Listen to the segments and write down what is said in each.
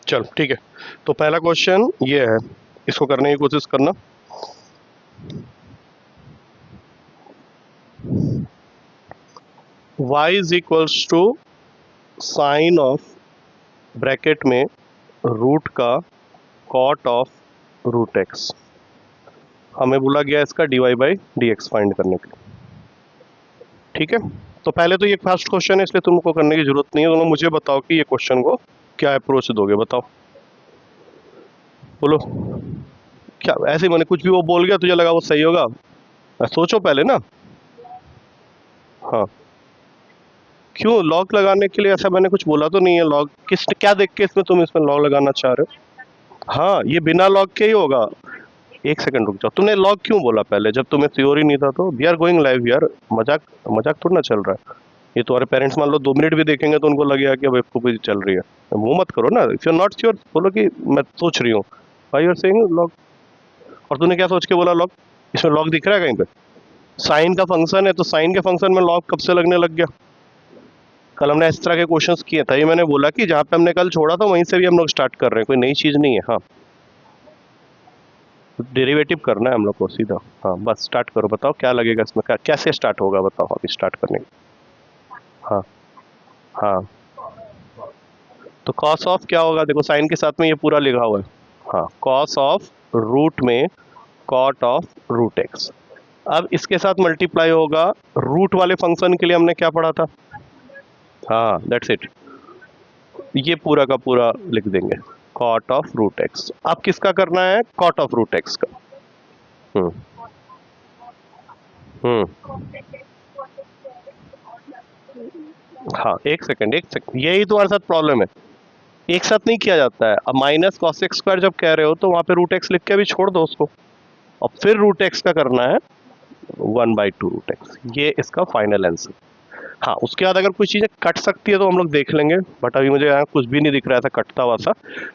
चल ठीक है, तो पहला क्वेश्चन ये है, इसको करने की कोशिश करना। y is equals to sine of bracket में रूट का कॉट ऑफ रूट एक्स। हमें बोला गया इसका dy by D x find करने के लिए। ठीक है, तो पहले तो ये फर्स्ट क्वेश्चन है इसलिए तुमको करने की जरूरत नहीं है। तुम मुझे बताओ कि ये क्वेश्चन को क्या अप्रोच दोगे, बताओ, बोलो क्या। ऐसे मैंने कुछ भी वो बोल गया तुझे लगा वो सही होगा, सोचो पहले ना। हाँ, क्यों लॉग लगाने के लिए ऐसा मैंने कुछ बोला तो नहीं है। लॉग किस क्या देख के इसमें लॉग लगाना चाह रहे हो? हाँ, ये बिना लॉग के ही होगा। एक सेकंड रुक जाओ, तुमने लॉग क्यों बोला पहले जब तुम्हें थ्योरी नहीं था? तो वी आर गोइंग लाइव यार, मजाक मजाक थोड़ा ना चल रहा है। ये तुम्हारे पेरेंट्स मान लो 2 मिनट भी देखेंगे तो उनको लगेगा कि अब खूब चल रही है। वो मत करो ना, if you are not sure बोलो कि मैं सोच रही हूँ। Why you are saying log? और तूने क्या सोच के बोला लॉग? इसमें लॉग दिख रहा है कहीं पे? साइन का फंक्शन है तो साइन के फंक्शन में लॉग कब से लगने लग गया? कल हमने इस तरह के क्वेश्चंस किए थे, मैंने बोला कि जहाँ पे हमने कल छोड़ा था वहीं से भी हम लोग स्टार्ट कर रहे हैं, कोई नई चीज़ नहीं है। हाँ, डेरिवेटिव करना है हम लोग को सीधा। हाँ बस स्टार्ट करो, बताओ क्या लगेगा इसमें, क्या कैसे स्टार्ट होगा बताओ अभी स्टार्ट करने की। हाँ हाँ, तो कॉस ऑफ क्या होगा? देखो साइन के साथ में ये पूरा लिखा हुआ है। हाँ, कॉस ऑफ रूट में कॉट ऑफ रूट एक्स। अब इसके साथ मल्टीप्लाई होगा रूट वाले फंक्शन के लिए हमने क्या पढ़ा था? हाँ दैट्स इट, ये पूरा का पूरा लिख देंगे कॉट ऑफ रूट एक्स। अब किसका करना है? कॉट ऑफ रूट एक्स का। हम्म हम्म, हाँ एक सेकंड, यही तुम्हारे साथ प्रॉब्लम है, एक साथ नहीं किया जाता है। अब माइनस कॉस एक्स स्क्वायर जब कह रहे हो तो वहां पे रूट एक्स लिख के भी छोड़ दो उसको, और फिर रूट एक्स का करना है 1/2 रूट एक्स। ये इसका फाइनल आंसर। हाँ, उसके बाद अगर कोई चीज़ें कट सकती है तो हम लोग देख लेंगे, बट अभी मुझे यहाँ कुछ भी नहीं दिख रहा था कटता हुआ सा।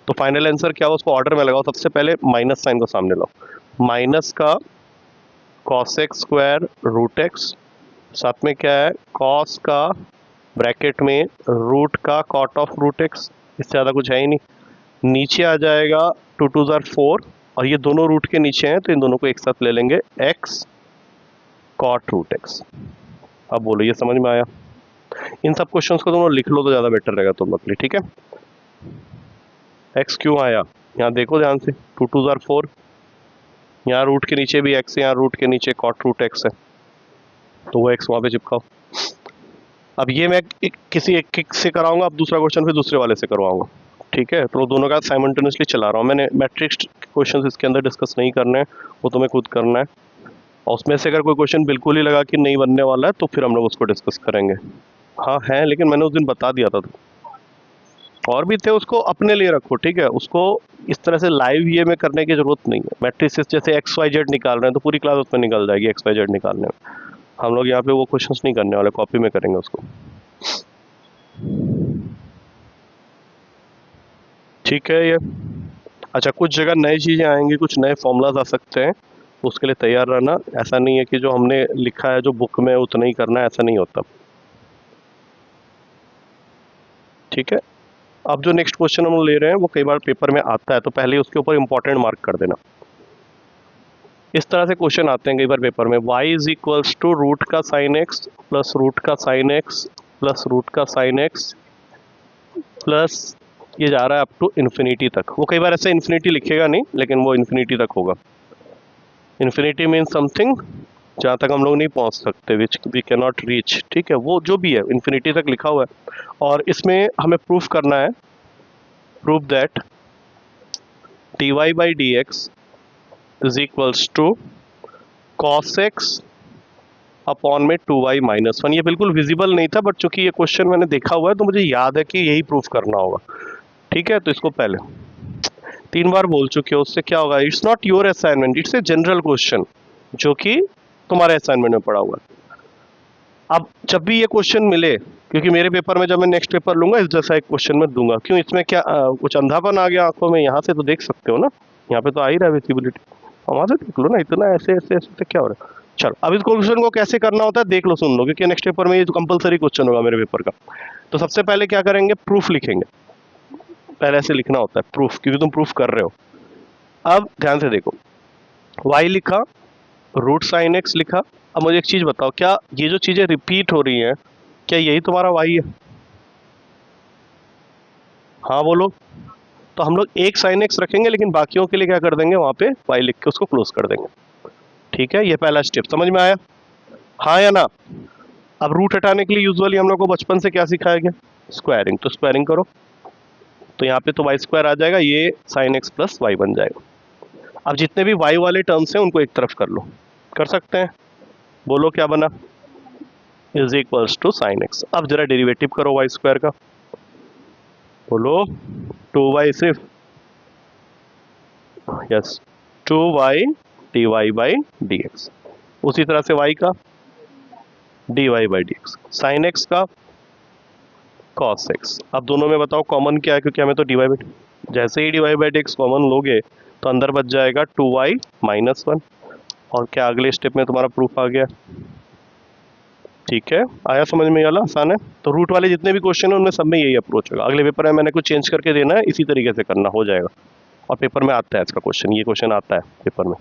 तो फाइनल आंसर क्या हो उसको ऑर्डर में लगाओ। सबसे पहले माइनस साइन को सामने लाओ, माइनस का cos x square root x, साथ में क्या है कॉस का ब्रैकेट में रूट का कॉट ऑफ रूट एक्स, इससे ज़्यादा कुछ है ही नहीं। नीचे आ जाएगा 2 2 ज़ार 4, और ये दोनों रूट के नीचे हैं तो इन दोनों को एक साथ ले लेंगे, एक्स कॉट रूट एक्स। अब बोलो ये समझ में आया? इन सब क्वेश्चंस को तुम लोग लिख लो तो ज़्यादा बेटर रहेगा तुम लोग के लिए। ठीक है, एक्स क्यों आया यहाँ देखो ध्यान से, 2 2 ज़ार 4, यहाँ रूट के नीचे भी एक्स है, यहाँ रूट के नीचे कॉट रूट एक्स है, तो वो एक्स वहाँ पे चिपकाओ। अब ये मैं किसी एक से कराऊंगा, अब दूसरा क्वेश्चन फिर दूसरे वाले से करवाऊंगा। ठीक है, तो दोनों का साइमल्टेनियसली चला रहा हूँ। मैंने मैट्रिक्स क्वेश्चन इसके अंदर डिस्कस नहीं करने हैं, वो तुम्हें खुद करना है। और उसमें से अगर कोई क्वेश्चन बिल्कुल ही लगा कि नहीं बनने वाला है तो फिर हम लोग उसको डिस्कस करेंगे। हाँ है, लेकिन मैंने उस दिन बता दिया था। और भी थे, उसको अपने लिए रखो। ठीक है, उसको इस तरह से लाइव ये में करने की जरूरत नहीं है। मैट्रिसेस जैसे एक्स वाई जेड निकाल रहे हैं तो पूरी क्लास उसमें निकल जाएगी एक्स वाई जेड निकालने में। हम लोग यहाँ पे वो क्वेश्चंस नहीं करने वाले, कॉपी में करेंगे उसको। ठीक है ये, अच्छा कुछ जगह नई चीज़ें आएंगी, कुछ नए फॉर्मूलाज आ सकते हैं, तो उसके लिए तैयार रहना। ऐसा नहीं है कि जो हमने लिखा है जो बुक में उतना ही करना है, ऐसा नहीं होता। ठीक है, अब जो नेक्स्ट क्वेश्चन हम ले रहे हैं वो कई बार पेपर में आता है, तो पहले उसके ऊपर इंपॉर्टेंट मार्क कर देना। इस तरह से क्वेश्चन आते हैं कई बार पेपर में, y is equals to root का साइन एक्स प्लस रूट का साइन एक्स प्लस रूट का साइन एक्स प्लस ये जा रहा है अप टू इन्फिनिटी तक। वो कई बार ऐसे इन्फिनिटी लिखेगा नहीं, लेकिन वो इन्फिनिटी तक होगा। इन्फिनिटी मीन समथिंग जहाँ तक हम लोग नहीं पहुँच सकते, which we can not reach. ठीक है, वो जो भी है इन्फिनिटी तक लिखा हुआ है। और इसमें हमें प्रूफ करना है, proof that dy by D x is equals to cos x upon में 2y-1। ये बिल्कुल विजिबल नहीं था, बट चूंकि ये क्वेश्चन मैंने देखा हुआ है तो मुझे याद है कि यही प्रूफ करना होगा। ठीक है, तो इसको पहले 3 बार बोल चुके हो, उससे क्या होगा? It's not your assignment, it's a general question जो कि तुम्हारे असाइनमेंट में पड़ा हुआ है। अब जब भी ये क्वेश्चन मिले, क्योंकि मेरे पेपर में जब मैं नेक्स्ट पेपर लूंगा इस जैसा एक क्वेश्चन में दूंगा, क्यों इसमें क्या कुछ अंधापन आ गया आंखों में? यहाँ से तो देख सकते हो ना, यहाँ पे तो आ ही रहा है विजिबिलिटी, वहां से देख लो ना, इतना ऐसे ऐसे ऐसे क्या हो रहा है। चलो अब इस क्वेश्चन को कैसे करना होता है देख लो, सुन लो, क्योंकि नेक्स्ट पेपर में ये कंपलसरी क्वेश्चन होगा मेरे पेपर का। तो सबसे पहले क्या करेंगे, प्रूफ लिखेंगे। पहले ऐसे लिखना होता है प्रूफ, क्योंकि तुम प्रूफ कर रहे हो। अब ध्यान से देखो, y लिखा, रूट साइन x लिखा। अब मुझे एक चीज बताओ, क्या ये जो चीजें रिपीट हो रही हैं, क्या यही तुम्हारा y है? हाँ बोलो। तो हम लोग एक साइन x रखेंगे, लेकिन बाकियों के लिए क्या कर देंगे, वहां पे y लिख के उसको क्लोज कर देंगे। ठीक है, ये पहला स्टेप समझ में आया? हाँ या ना? अब रूट हटाने के लिए यूजुअली हम लोग को बचपन से क्या सिखाया गया, स्क्वायरिंग। तो स्क्वायरिंग करो, तो यहाँ पे तो वाई स्क्वायर आ जाएगा, ये साइन एक्स प्लस वाई बन जाएगा। अब जितने भी वाई वाले टर्म्स हैं उनको एक तरफ कर लो, कर सकते हैं? बोलो क्या बना, is equals to sine x. अब जरा डेरिवेटिव करो वाई स्क्वायर का, बोलो 2y सिर्फ, yes 2y dy by D x. उसी तरह से y का dy by D x, sine x का cos x। अब दोनों में बताओ कॉमन क्या है, क्योंकि हमें तो dy बाई, जैसे ही dy by D x common लोगे तो अंदर बच जाएगा 2y माइनस 1। और क्या अगले स्टेप में तुम्हारा प्रूफ आ गया? ठीक है, आया समझ में? ये वाला आसान है। तो रूट वाले जितने भी क्वेश्चन है उनमें सब में यही अप्रोच होगा। अगले पेपर में मैंने कुछ चेंज करके देना है, इसी तरीके से करना हो जाएगा। और पेपर में आता है इसका क्वेश्चन, ये क्वेश्चन आता है पेपर में।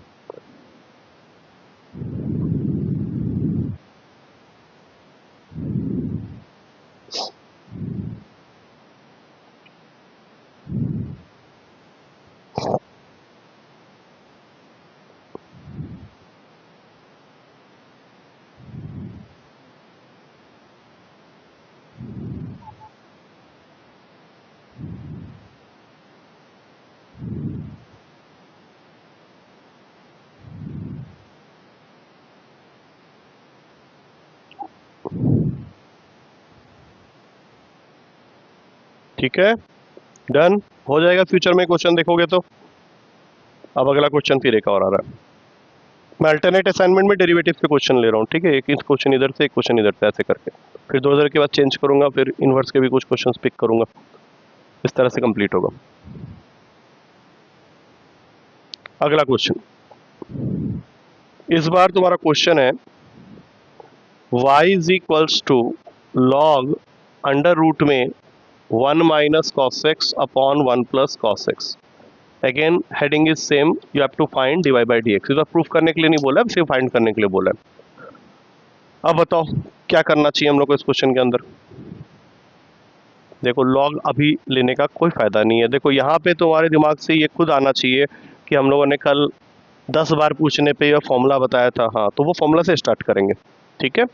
ठीक है, डन हो जाएगा। फ्यूचर में क्वेश्चन देखोगे तो। अब अगला क्वेश्चन फिर एक और आ रहा है। मैं अल्टरनेट असाइनमेंट में डेरिवेटिव के क्वेश्चन ले रहा हूँ, ठीक है? एक क्वेश्चन इधर से, एक क्वेश्चन इधर से, ऐसे करके। फिर 2 के बाद चेंज करूंगा, फिर इनवर्स के भी कुछ क्वेश्चन पिक करूंगा। इस तरह से कंप्लीट होगा। अगला क्वेश्चन, इस बार तुम्हारा क्वेश्चन है y is equals to log under root में 1 minus cos x upon 1 plus cos x. Again heading is same, you have to find dy by D x. इस बार प्रूफ करने के लिए नहीं बोला है, सिर्फ फाइंड करने के लिए बोला है। अब बताओ क्या करना चाहिए हम लोग को इस क्वेश्चन के अंदर। देखो, लॉग अभी लेने का कोई फायदा नहीं है। देखो यहाँ पे तुम्हारे दिमाग से ये खुद आना चाहिए कि हम लोगों ने कल 10 बार पूछने पे यह फॉर्मूला बताया था। हाँ, तो वो फॉर्मूला से स्टार्ट करेंगे। ठीक है,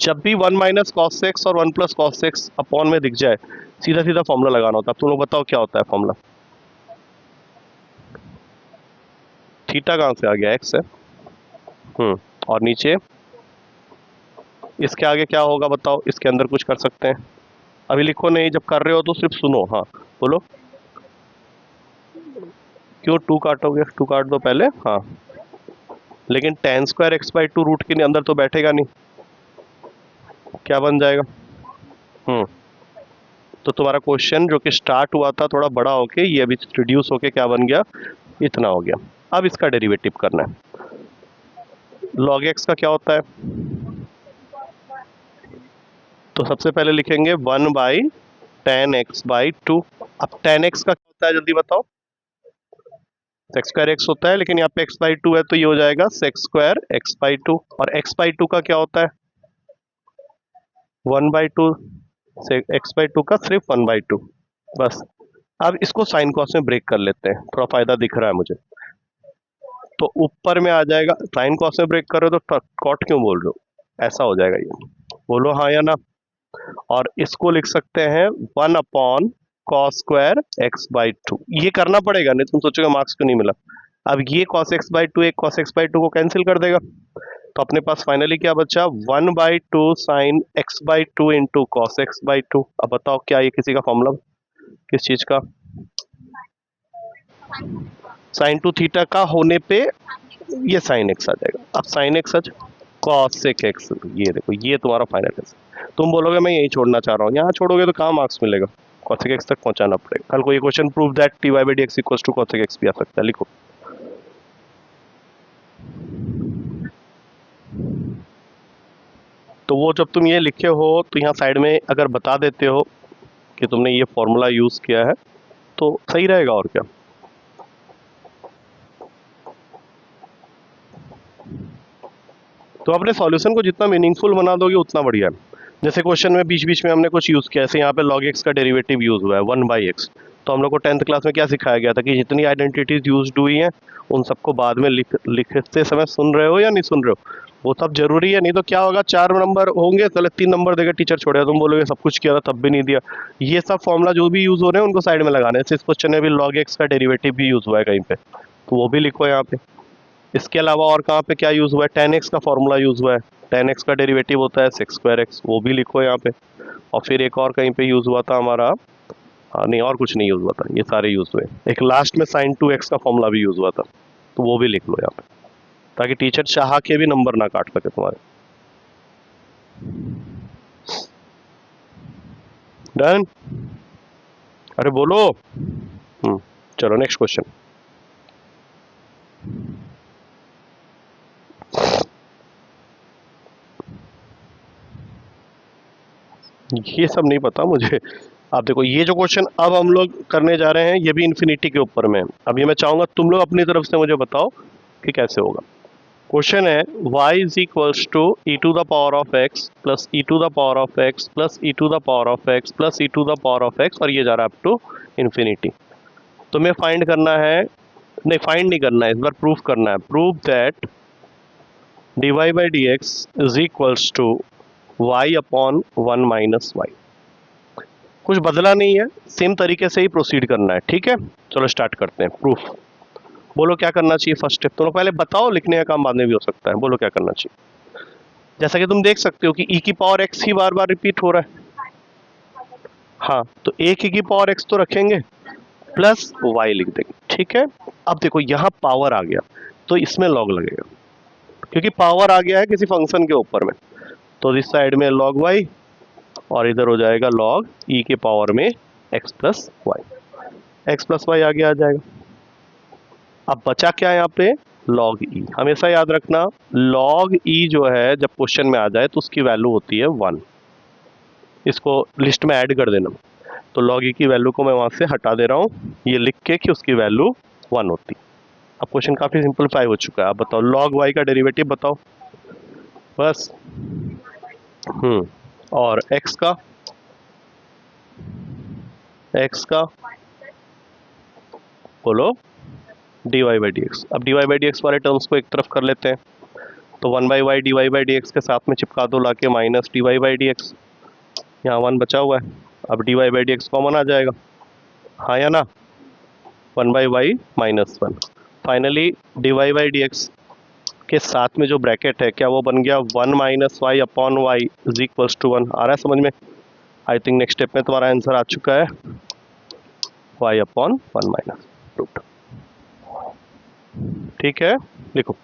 जब भी 1 माइनस कॉस एक्स और 1 प्लस कॉस एक्स अपॉन में दिख जाए, सीधा सीधा फॉर्मूला लगाना होता है। अब तुम लोग बताओ क्या होता है फॉर्मूला। थीटा कहाँ से आ गया, एक्स है। और नीचे इसके आगे क्या होगा बताओ, इसके अंदर कुछ कर सकते हैं? अभी लिखो नहीं, जब कर रहे हो तो सिर्फ सुनो। हाँ बोलो, क्यों 2 काटोगे? 2 काट दो पहले। हाँ, लेकिन ten square x by two root के अंदर तो बैठेगा नहीं, क्या बन जाएगा? तो तुम्हारा क्वेश्चन जो कि स्टार्ट हुआ था थोड़ा बड़ा होके, ये अभी रिड्यूस होके क्या बन गया, इतना हो गया। अब इसका डेरिवेटिव करना है। लॉग एक्स का क्या होता है? तो सबसे पहले लिखेंगे 1 by ten x by to. अब टेन एक्स का क्या होता है, जल्दी बताओ। सेक्स स्क्वायर एक्स होता है, लेकिन यहाँ पे एक्स बाई टू है तो ये हो जाएगा sex square x by to. और एक्स बाई टू का क्या होता है? 1 बाई टू, से एक्स बाई टू का सिर्फ 1 बाई टू, बस। अब इसको साइन कॉस में ब्रेक कर लेते हैं, थोड़ा फायदा दिख रहा है मुझे। तो ऊपर में आ जाएगा, साइन कॉस में ब्रेक कर रहे हो तो कॉट क्यों बोल रहे हो, ऐसा हो जाएगा ये। बोलो हाँ या ना? और इसको लिख सकते हैं 1 upon cos square x by to. ये करना पड़ेगा, नहीं तुम सोचोगे मार्क्स क्यों नहीं मिला। अब ये कॉस एक्स बाई टू एक कॉस एक्स बाई टू को कैंसिल कर देगा, तो अपने पास फाइनली क्या बचा, 1 by two sine x by two into cos x by to. अब बताओ क्या ये किसी का फॉर्मूला, किस चीज का? साइन टू थीटा का होने पे ये साइन एक्स आ जाएगा। अब साइन एक्स सच, कॉस एक्स, ये देखो ये तुम्हारा फाइनल आंसर। तुम बोलोगे मैं यही छोड़ना चाह रहा हूँ, यहाँ छोड़ोगे तो कहाँ मार्क्स मिलेगा, कॉस एक्स तक पहुंचाना पड़ेगा। कल को ये question prove that t y by D x equals to cos x भी आ सकता है, लिखो। तो वो जब तुम ये लिखे हो तो यहाँ साइड में अगर बता देते हो कि तुमने ये फॉर्मूला यूज किया है, तो सही रहेगा और क्या। तो अपने सॉल्यूशन को जितना मीनिंगफुल बना दोगे उतना बढ़िया है। जैसे क्वेश्चन में बीच बीच में हमने कुछ यूज़ किया, जैसे यहाँ पे log x का डेरिवेटिव यूज़ हुआ है 1/x। तो हम लोग को 10th क्लास में क्या सिखाया गया था कि जितनी आइडेंटिटीज यूज हुई हैं उन सबको बाद में लिखते समय सुन रहे हो या नहीं सुन रहे हो, वो सब जरूरी है। नहीं तो क्या होगा, 4 नंबर होंगे, चले 3 नंबर देकर टीचर छोड़ेगा, तुम बोलोगे सब कुछ किया था तब भी नहीं दिया। ये सब फॉर्मूला जो भी यूज हो रहे हैं उनको साइड में लगाने हैं। इस क्वेश्चन में भी log x का डेरिवेटिव भी यूज हुआ है कहीं पे, तो वो भी लिखो यहाँ पे। इसके अलावा और कहाँ पे क्या यूज हुआ है, 10x का फॉर्मूला यूज हुआ है, 10x का डेरिवेटिव होता है 6²x, वो भी लिखो यहाँ पे। और फिर एक और कहीं पे यूज हुआ था हमारा, नहीं और कुछ नहीं यूज हुआ था, ये सारे यूज हुए। एक लास्ट में sin2x का फॉर्मूला भी यूज हुआ था, तो वो भी लिख लो यहाँ पे, ताकि टीचर चाह के भी नंबर ना काट सके तुम्हारे। डन? अरे बोलो। चलो नेक्स्ट क्वेश्चन। ये सब नहीं पता मुझे। आप देखो ये जो क्वेश्चन अब हम लोग करने जा रहे हैं ये भी इन्फिनिटी के ऊपर में है। अब ये मैं चाहूंगा तुम लोग अपनी तरफ से मुझे बताओ कि कैसे होगा। क्वेश्चन है y is equals to e to the power of x plus e to the power of x plus e to the power of x plus e to the power of x, और ये जा रहा है up to infinity. तो मैं find करना है, नहीं फाइंड नहीं करना है, इस बार प्रूफ करना है। Prove that dy by D x is equals to y upon 1 minus y. कुछ बदला नहीं है, सेम तरीके से ही प्रोसीड करना है, ठीक है। चलो स्टार्ट करते हैं प्रूफ। बोलो क्या करना चाहिए फर्स्ट स्टेप, तुम पहले बताओ, लिखने का काम बाद में भी हो सकता है। बोलो क्या करना चाहिए। जैसा कि तुम देख सकते हो कि e की पावर x ही बार बार रिपीट हो रहा है। हाँ, तो एक e की पावर x तो रखेंगे प्लस y लिख देंगे, ठीक है। अब देखो यहाँ पावर आ गया तो इसमें लॉग लगेगा, क्योंकि पावर आ गया है किसी फंक्शन के ऊपर में। तो इस साइड में log y और इधर हो जाएगा log e के पावर में x plus y. X plus y आगे आ जाएगा। अब बचा क्या यहाँ पे, log e। हमेशा याद रखना log e जो है जब क्वेश्चन में आ जाए तो उसकी वैल्यू होती है 1। इसको लिस्ट में ऐड कर देना। तो log e की वैल्यू को मैं वहां से हटा दे रहा हूँ, ये लिख के कि उसकी वैल्यू 1 होती। अब क्वेश्चन काफी सिंपलीफाई हो चुका है। आप बताओ log y का डेरिवेटिव बताओ बस। और x का बोलो dy बाई डी एक्स। अब dy बाई डी एक्स वाले टर्म्स को एक तरफ कर लेते हैं, तो 1/y dy by D X के साथ में चिपका दो लाके minus dy by D x. यहाँ 1 बचा हुआ है, अब dy by D x common आ जाएगा, हाँ या ना। 1/y minus 1। Finally dy by D X के साथ में जो ब्रैकेट है क्या वो बन गया 1 minus Y upon y is equals to 1। आ रहा है समझ में? आई थिंक नेक्स्ट स्टेप में तुम्हारा आंसर आ चुका है, y अपॉन 1 माइनस रूट। ठीक है, लिखो।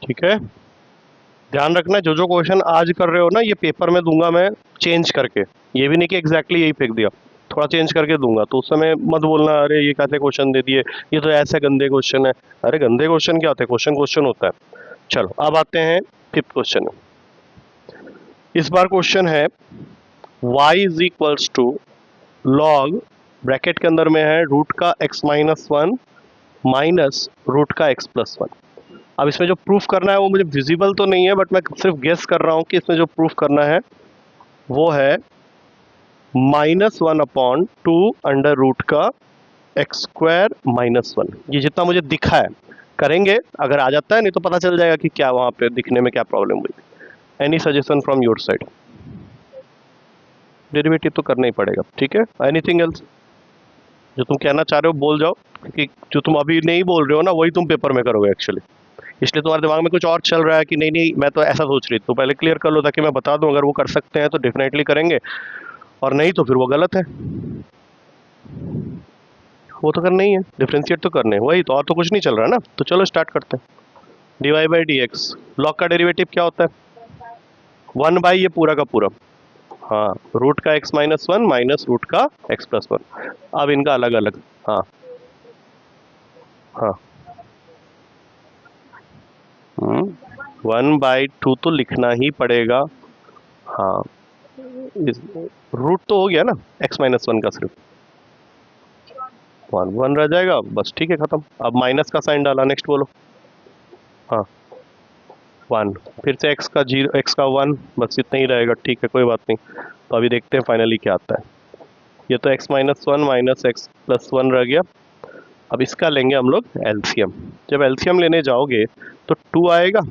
ठीक है, ध्यान रखना जो जो क्वेश्चन आज कर रहे हो ना ये पेपर में दूंगा मैं चेंज करके। ये भी नहीं कि एग्जैक्टली यही फेंक दिया, थोड़ा चेंज करके दूंगा, तो उस समय मत बोलना अरे ये कैसे क्वेश्चन दे दिए, ये तो ऐसे गंदे क्वेश्चन है। अरे गंदे क्वेश्चन क्या होते हैं, क्वेश्चन क्वेश्चन होता है। चलो अब आते हैं 5th क्वेश्चन। इस बार क्वेश्चन है y is equals to log, bracket के अंदर में है रूट का x माइनस 1 माइनस रूट का x प्लस वन। अब इसमें जो प्रूफ करना है वो मुझे विजिबल तो नहीं है, बट मैं सिर्फ गेस कर रहा हूँ कि इसमें जो प्रूफ करना है वो है -1/2 अंडर रूट का एक्स स्क्वायर माइनस वन। ये जितना मुझे दिखा है करेंगे, अगर आ जाता है, नहीं तो पता चल जाएगा कि क्या वहां पे दिखने में क्या प्रॉब्लम हुई। Any suggestion from your side? Derivative तो करना ही पड़ेगा, ठीक है। एनीथिंग एल्स जो तुम कहना चाह रहे हो बोल जाओ, क्योंकि जो तुम अभी नहीं बोल रहे हो ना वही तुम पेपर में करोगे एक्चुअली, इसलिए तुम्हारे दिमाग में कुछ और चल रहा है कि नहीं नहीं मैं तो ऐसा सोच रही थी। तो पहले क्लियर कर लो ताकि मैं बता दूं, अगर वो कर सकते हैं तो डेफिनेटली करेंगे, और नहीं तो फिर वो गलत है। वो तो करना ही है, डिफ्रेंशिएट तो करने हैं, वही तो, और तो कुछ नहीं चल रहा ना। तो चलो स्टार्ट करते हैं। dy by D X, log का डेरिवेटिव क्या होता है? 1/, ये पूरा का पूरा, हाँ, रूट का x minus one minus root का x प्लस वन। अब इनका अलग अलग, हाँ हाँ, 1/2 तो लिखना ही पड़ेगा, हाँ। रूट तो हो गया ना x माइनस वन का, सिर्फ वन वन रह जाएगा बस, ठीक है, खत्म। अब माइनस का साइन डाला, नेक्स्ट बोलो। हाँ, वन, फिर से x का जीरो, x का वन, बस इतना ही रहेगा, ठीक है, कोई बात नहीं। तो अभी देखते हैं फाइनली क्या आता है। ये तो x minus one minus x plus one रह गया। अब इसका लेंगे हम लोग एलसीएम। जब एलसीएम लेने जाओगे तो 2 आएगा,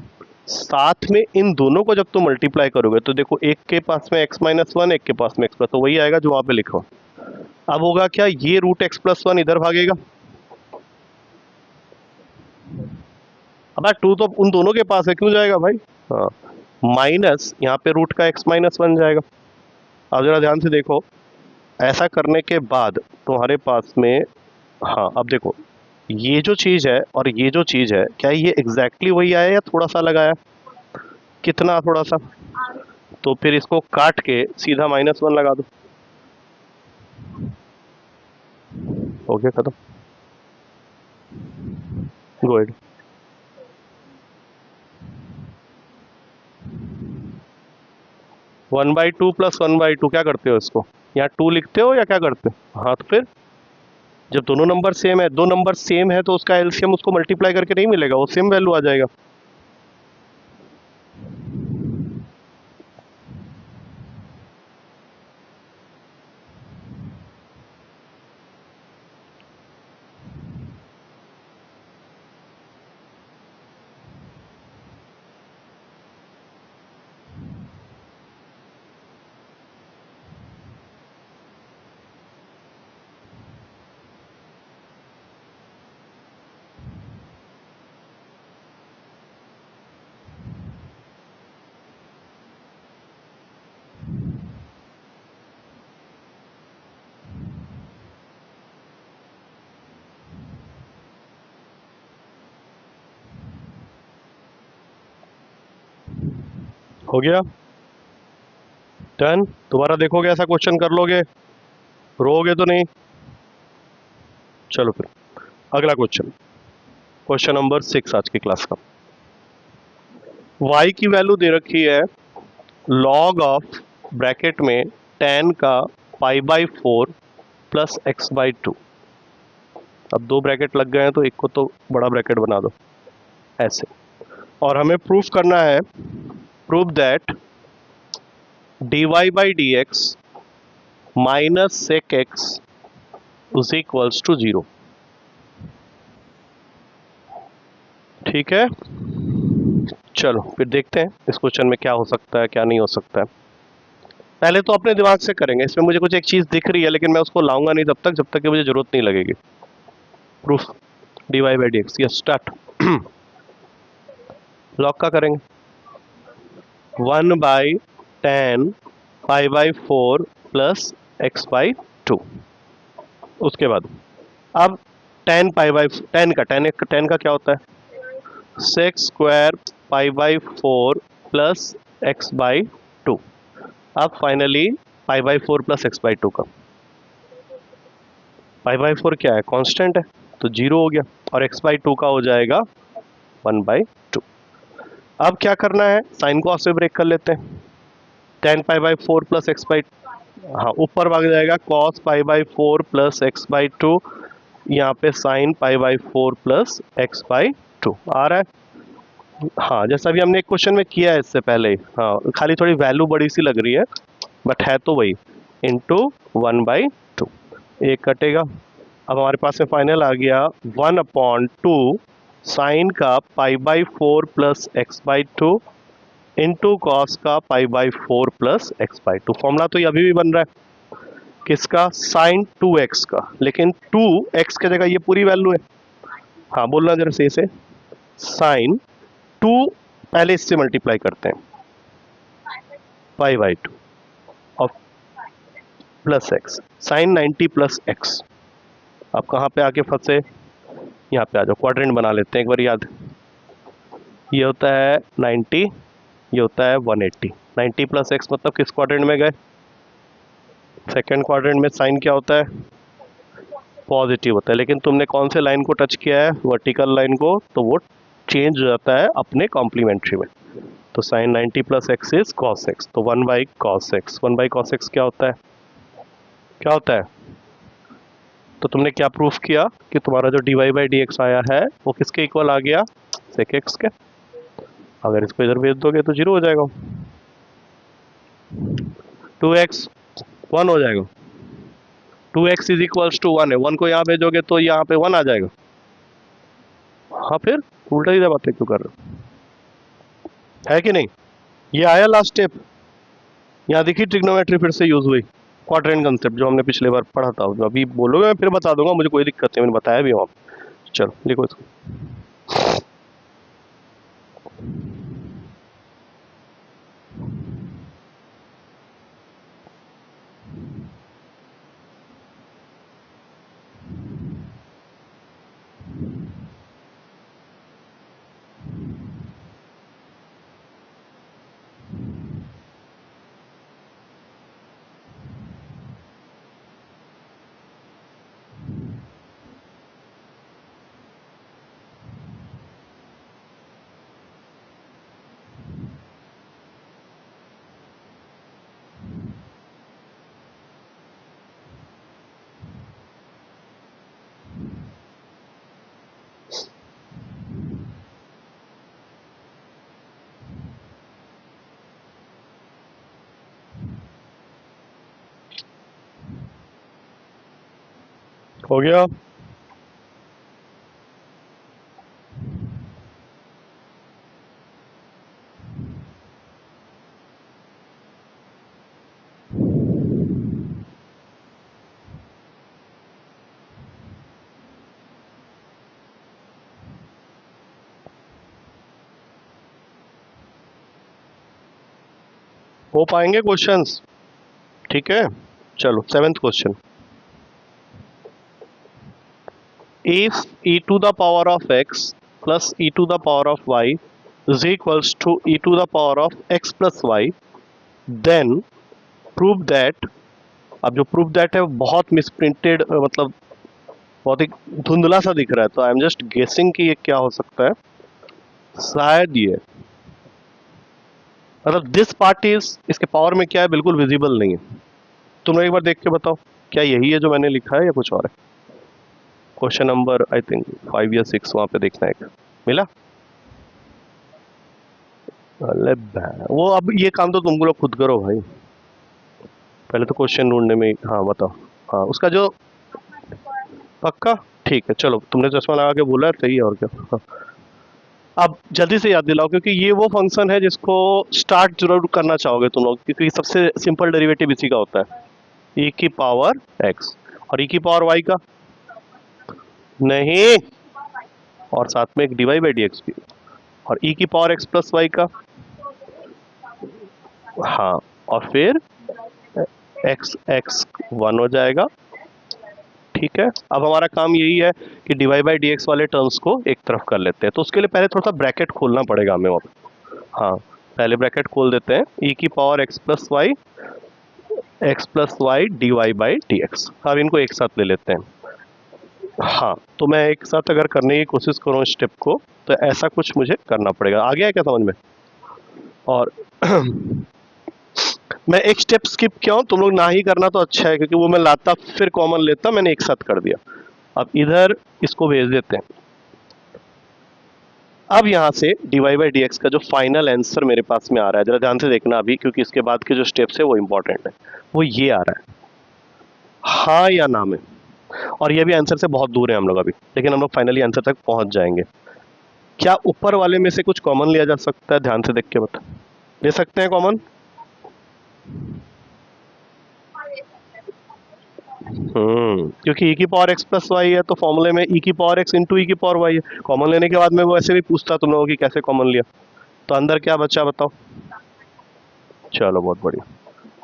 साथ में इन दोनों को जब तुम मल्टीप्लाई करोगे तो देखो, एक के पास में x माइनस वन, एक के पास में x प्लस, तो वही आएगा जो वहां पे लिखो। अब होगा क्या, ये रूट x प्लस वन इधर भागेगा। अब 2 तो उन दोनों के पास है, क्यों जाएगा भाई, हाँ, माइनस यहाँ पे रूट का x माइनस वन जाएगा। अब जरा ध्यान से देखो, ऐसा करने के बाद तुम्हारे पास में, हाँ अब देखो, ये जो चीज है और ये जो चीज है, क्या ये एग्जैक्टली वही आया या थोड़ा सा लगाया? कितना थोड़ा सा? तो फिर इसको काट के सीधा माइनस वन लगा दो, हो गया खत्म। Go ahead. 1/2 प्लस 1/2 क्या करते हो इसको, यहाँ 2 लिखते हो या क्या करते हो? हाँ, तो फिर जब दोनों नंबर सेम है, दो नंबर सेम है, तो उसका एलसीएम उसको मल्टीप्लाई करके नहीं मिलेगा, वो सेम वैल्यू आ जाएगा। हो गया डन। दोबारा देखोगे ऐसा क्वेश्चन कर लोगे, रोगे तो नहीं? चलो फिर अगला क्वेश्चन, क्वेश्चन नंबर 6 आज की क्लास का। y की वैल्यू दे रखी है log ऑफ ब्रैकेट में tan का π/4 प्लस x/2। अब दो ब्रैकेट लग गए हैं तो एक को तो बड़ा ब्रैकेट बना दो ऐसे, और हमें प्रूफ करना है, prove that dy by D x minus sec x is equals to 0। ठीक है, चलो फिर देखते हैं इस क्वेश्चन में क्या हो सकता है क्या नहीं हो सकता है। पहले तो अपने दिमाग से करेंगे, इसमें मुझे कुछ एक चीज दिख रही है लेकिन मैं उसको लाऊंगा नहीं जब तक कि मुझे जरूरत नहीं लगेगी। Proof dy by D x, yes start. Log का करेंगे, 1/tan π/4 प्लस x/2। उसके बाद अब tan का क्या होता है, सेक स्क्वायर π/4 प्लस x/2। अब फाइनली π/4 प्लस x/2 का, π/4 क्या है, कांस्टेंट है, तो 0 हो गया, और x/2 का हो जाएगा 1/2। अब क्या करना है, साइन को से ब्रेक कर लेते हैं, tan π/4 प्लस x/, हाँ ऊपर भाग जाएगा cos π/4 प्लस x/2, यहाँ पे sine pi by 4 plus x by 2 आ रहा है। हाँ, जैसा भी हमने एक क्वेश्चन में किया है इससे पहले। हाँ, खाली थोड़ी वैल्यू बड़ी सी लग रही है, बट है तो वही, इंटू 1/2, एक कटेगा। अब हमारे पास में फाइनल आ गया 1/2 साइन का π/4 प्लस x/2 इंटू कॉस का π/4 प्लस x/2। फॉर्मूला तो ये अभी भी बन रहा है किसका, साइन 2x का, लेकिन 2x की जगह ये पूरी वैल्यू है। हाँ बोलना जरा सही से, साइन 2 पहले इससे मल्टीप्लाई करते हैं π/2 और plus x, sine 90 plus x। अब कहाँ पे आके फंसे, यहाँ पे आ जाओ, क्वाड्रेंट बना लेते हैं एक बार याद। ये होता है 90, ये होता है 180। 90 प्लस एक्स मतलब किस क्वाड्रेंट में गए, सेकेंड क्वाड्रेंट में। साइन क्या होता है, पॉजिटिव होता है, लेकिन तुमने कौन से लाइन को टच किया है, वर्टिकल लाइन को, तो वो चेंज हो जाता है अपने कॉम्प्लीमेंट्री में। तो sine 90 plus x is cos x, तो 1/cos x। 1/cos x क्या होता है, क्या होता है, तो तुमने क्या प्रूफ किया कि तुम्हारा जो dy/dx आया है वो किसके इक्वल आ गया, sec x के। अगर इसको इधर भेज दोगे तो 0 हो जाएगा, 2x 1 हो जाएगा। 2x इज इक्वल्स टू 1 है, 1 को यहाँ भेजोगे तो यहाँ पे 1 आ जाएगा। हाँ, फिर उल्टा ही बातें क्यों कर रहे हो, है कि नहीं। ये आया लास्ट स्टेप, यहाँ देखिए ट्रिग्नोमेट्री फिर से यूज हुई, क्वाड्रेंट कंसेप्ट जो हमने पिछले बार पढ़ा था। अभी बोलोगे मैं फिर बता दूंगा, मुझे कोई दिक्कत नहीं, मैंने बताया भी वहाँ। चलो लिखो इसको। हो गया, हो पाएंगे क्वेश्चंस, ठीक है। चलो 7th question, if e to the power of x plus e to the power of y is equals to e to the power of x plus y, then prove that। अब जो proof that है वो बहुत मिसप्रिंटेड, मतलब बहुत ही धुंधला सा दिख रहा है, तो आई एम जस्ट गेसिंग कि ये क्या हो सकता है। शायद ये, मतलब दिस पार्ट इज, इसके पावर में क्या है बिल्कुल विजिबल नहीं है। तुम एक बार देख के बताओ, क्या यही है जो मैंने लिखा है या कुछ और है। क्वेश्चन नंबर आई थिंक 5 या 6 वहां पे देखना, एक मिला। वो अब ये काम तो तुम लोग खुद करो भाई, पहले तो क्वेश्चन ढूंढने में। हाँ बताओ, हाँ उसका जो, पक्का ठीक है। चलो तुमने चश्मा लगा के बोला है, सही है, और क्या। हाँ। अब जल्दी से याद दिलाओ, क्योंकि ये वो फंक्शन है जिसको स्टार्ट जरूर करना चाहोगे तुम लोग, क्योंकि सबसे सिंपल डेरिवेटिव इसी का होता है, e की पावर x और e की पावर y का नहीं, और साथ में एक dy/dx भी, और e की पावर x प्लस y का। हाँ, और फिर x 1 हो जाएगा, ठीक है। अब हमारा काम यही है कि dy/dx वाले टर्म्स को एक तरफ कर लेते हैं, तो उसके लिए पहले थोड़ा सा ब्रैकेट खोलना पड़ेगा हमें वहाँ। हाँ, पहले ब्रैकेट खोल देते हैं, e की power x plus Y dy/dx। अब इनको एक साथ ले लेते हैं। हाँ, तो मैं एक साथ अगर करने की कोशिश करूँ स्टेप को, तो ऐसा कुछ मुझे करना पड़ेगा। आ गया है क्या समझ में। और मैं एक स्टेप स्किप किया हूँ, तुम लोग ना ही करना तो अच्छा है, क्योंकि वो मैं लाता फिर कॉमन लेता, मैंने एक साथ कर दिया। अब इधर इसको भेज देते हैं। अब यहाँ से dy बाई डी एक्स का जो फाइनल आंसर मेरे पास में आ रहा है, जरा ध्यान से देखना अभी, क्योंकि इसके बाद के जो स्टेप्स है वो इंपॉर्टेंट है, वो ये आ रहा है, हाँ या ना में। और ये भी आंसर से बहुत दूर है हम लोग अभी, लेकिन हम लोग फाइनली आंसर तक पहुंच जाएंगे। क्या ऊपर वाले में से कुछ कॉमन लिया जा सकता है? ध्यान से देख के बता, ले सकते हैं कॉमन? क्योंकि e की पावर x प्लस वाई है, तो फॉर्मूले में e की पावर x इंटू ई की पावर वाई है। कॉमन लेने के बाद में वो ऐसे भी पूछता तुम लोगों की कैसे कॉमन लिया, तो अंदर क्या बचा बताओ? चलो बहुत बढ़िया।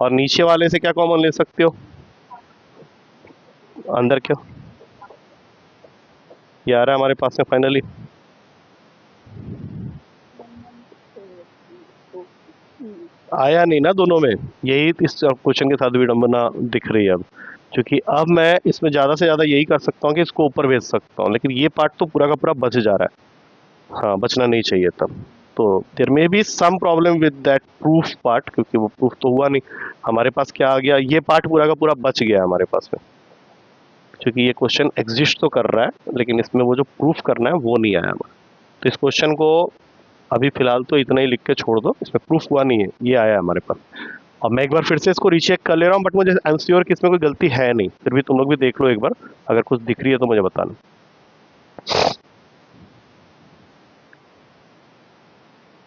और नीचे वाले से क्या कॉमन ले सकते हो? अंदर क्या ये आ रहा है हमारे पास में फाइनली? आया नहीं ना दोनों में, यही इस क्वेश्चन के साथ विडंबना दिख रही है अब, क्योंकि अब मैं इसमें ज़्यादा से ज़्यादा यही कर सकता हूँ कि इसको ऊपर भेज सकता हूँ, लेकिन ये पार्ट तो पूरा का पूरा बच जा रहा है। हाँ, बचना नहीं चाहिए तब। तो there may be some problem with that proof part, क्योंकि वो प्रूफ तो हुआ नहीं हमारे पास। क्या आ गया, ये पार्ट पूरा का पूरा बच गया हमारे पास में, क्योंकि ये क्वेश्चन एग्जिस्ट तो कर रहा है, लेकिन इसमें वो जो प्रूफ करना है वो नहीं आया हमारा। तो इस क्वेश्चन को अभी फिलहाल तो इतना ही लिख के छोड़ दो, इसमें प्रूफ हुआ नहीं है, ये आया हमारे पास। और मैं एक बार फिर से इसको रीचेक कर ले रहा हूँ, बट मुझे आई एम श्योर कि इसमें कोई गलती है नहीं, फिर भी तुम लोग भी देख लो एक बार, अगर कुछ दिख रही है तो मुझे बताना।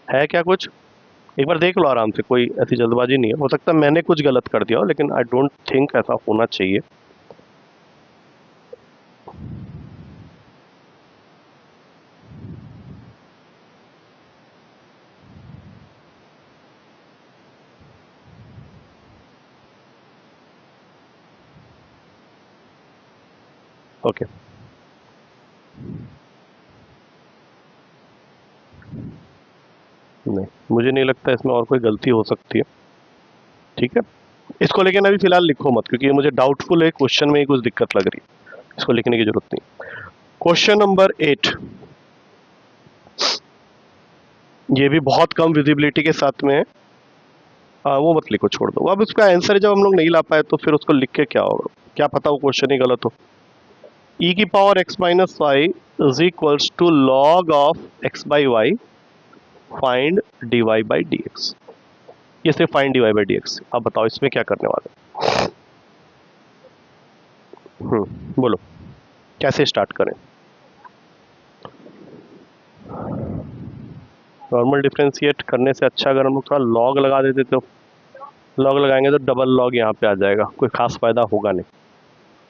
है क्या कुछ? एक बार देख लो आराम से, कोई ऐसी जल्दबाजी नहीं है, हो सकता है मैंने कुछ गलत कर दिया हो, लेकिन आई डोंट थिंक ऐसा होना चाहिए। ओके, नहीं मुझे नहीं लगता इसमें और कोई गलती हो सकती है। ठीक है, इसको लेकिन अभी फिलहाल लिखो मत, क्योंकि ये मुझे डाउटफुल है, क्वेश्चन में ही कुछ दिक्कत लग रही है, इसको लिखने की जरूरत नहीं। क्वेश्चन नंबर 8, ये भी बहुत कम विजिबिलिटी के साथ में है। वो मत लिखो, छोड़ दो। अब उसका आंसर जब हम लोग नहीं ला पाए तो फिर उसको लिख के क्या होगा, क्या पता वो क्वेश्चन ही गलत हो। e की power x minus y is equals to log of x by y, find dy by D x. ये सिर्फ find dy by D x. अब बताओ इसमें क्या करने वाले? बोलो कैसे स्टार्ट करें? नॉर्मल डिफरेंशिएट करने से अच्छा अगर हम लोग थोड़ा लॉग लगा देते, तो लॉग लगाएंगे तो डबल लॉग यहाँ पे आ जाएगा, कोई खास फायदा होगा नहीं।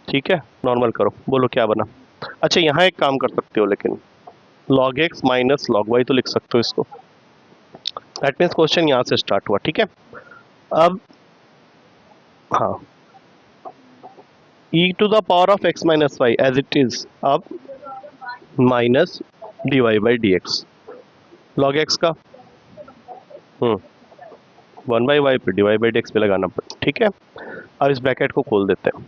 ठीक है, नॉर्मल करो, बोलो क्या बना? अच्छा यहाँ एक काम कर सकते हो, लेकिन log x minus log y तो लिख सकते हो इसको। दैट मीन्स क्वेश्चन यहाँ से स्टार्ट हुआ। ठीक है, अब हाँ, e to the power of x minus Y as it is, अब minus dy by D X, log X का 1/y पे dy बाई डी एक्स पे लगाना पड़ेगा। ठीक है, अब इस ब्रैकेट को खोल देते हैं।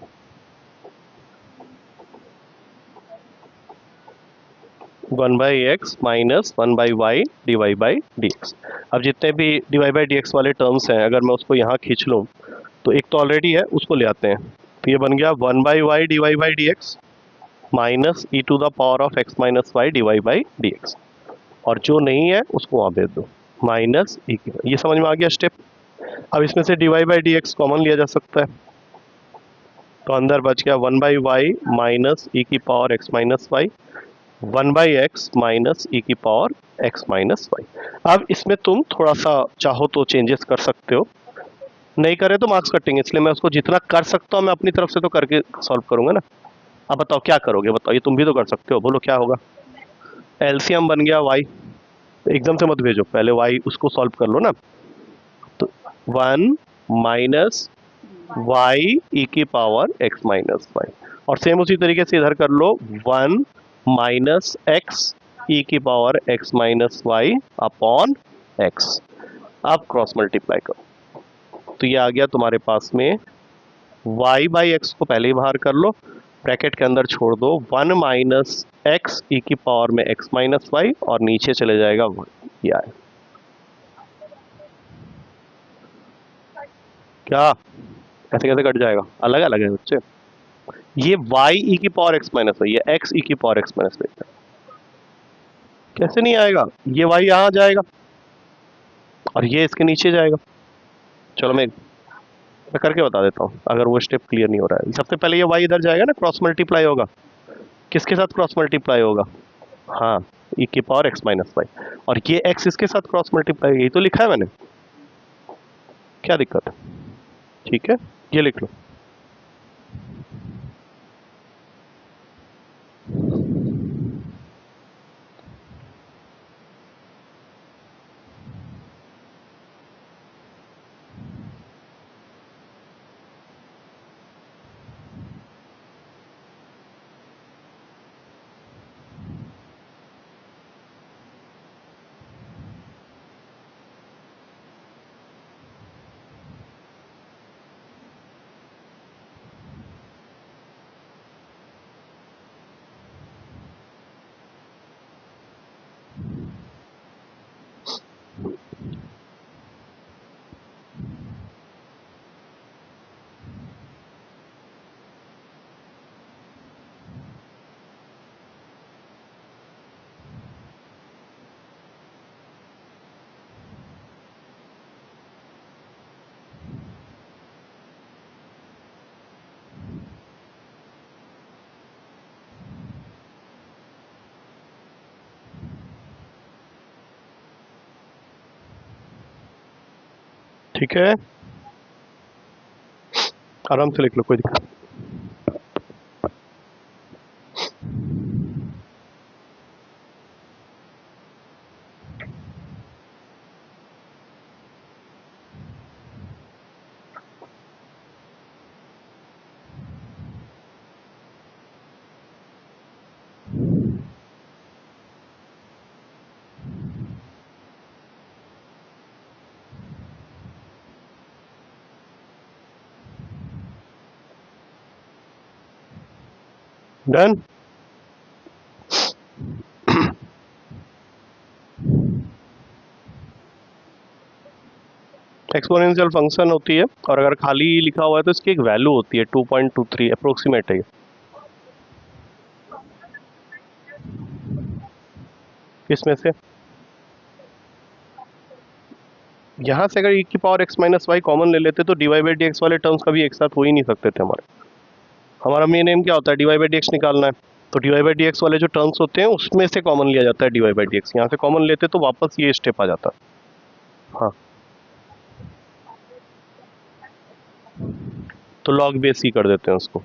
1/x minus 1/y dy by D x. अब जितने भी dy बाई डी एक्स वाले टर्म्स हैं, अगर मैं उसको यहाँ खींच लूँ, तो एक तो ऑलरेडी है, उसको ले आते हैं, तो ये बन गया 1/y dy by D x minus e to the power of x minus y d by D x. और जो नहीं है उसको वहाँ भेज दो, माइनस ई की। ये समझ में आ गया स्टेप? अब इसमें से D by D x common लिया जा सकता है, तो अंदर बच गया 1/y माइनस ई की power x minus Y, 1/x minus E की पावर x माइनस वाई। अब इसमें तुम थोड़ा सा चाहो तो चेंजेस कर सकते हो, नहीं करे तो मार्क्स कटेंगे, इसलिए मैं उसको जितना कर सकता हूँ मैं अपनी तरफ से तो करके सॉल्व करूंगा ना। अब बताओ क्या करोगे, बताओ, ये तुम भी तो कर सकते हो, बोलो क्या होगा? एलसीएम बन गया y, एकदम से मत भेजो, पहले y उसको सॉल्व कर लो ना। तो 1 माइनस वाई ई की पावर x माइनस वाई, और सेम उसी तरीके से इधर कर लो 1 माइनस एक्स ई की power x minus Y upon x। अब क्रॉस मल्टीप्लाई करो, तो ये आ गया तुम्हारे पास में y बाई एक्स को पहले ही बाहर कर लो, ब्रैकेट के अंदर छोड़ दो 1 माइनस एक्स ई की पावर में x माइनस वाई, और नीचे चले जाएगा 1। ये आए क्या? कैसे कैसे कट जाएगा? अलग अलग है बच्चे, ये y e की पावर x माइनस वाई, ये x e की पावर x माइनस वाई। कैसे नहीं आएगा, ये y यहाँ जाएगा और ये इसके नीचे जाएगा। चलो मैं करके बता देता हूँ अगर वो स्टेप क्लियर नहीं हो रहा है। सबसे पहले ये y इधर जाएगा ना, क्रॉस मल्टीप्लाई होगा, किसके साथ क्रॉस मल्टीप्लाई होगा, हाँ e की पावर x माइनस वाई, और ये x इसके साथ क्रॉस मल्टीप्लाई, यही तो लिखा है मैंने, क्या दिक्कत है। ठीक है, ये लिख लो। ठीक है, आराम से लिख लो, कोई दिक्कत। डन। एक्सपोनेंशियल फंक्शन होती है, और अगर खाली लिखा हुआ है तो इसकी एक वैल्यू होती है 2.23, अप्रोक्सीमेट है ये। इसमें से यहाँ से अगर e की power x minus y common ले लेते तो dy बाई डी एक्स वाले टर्म्स कभी एक साथ हो ही नहीं सकते थे हमारे। हमारा मेन एम क्या होता है, dy बाई डी एक्स निकालना है, तो dy बाई डी एक्स वाले जो टर्म्स होते हैं उसमें से कॉमन लिया जाता है dy बाई डी एक्स। यहाँ से कॉमन लेते तो वापस ये स्टेप आ जाता। हाँ, तो लॉग बेस ही कर देते हैं उसको।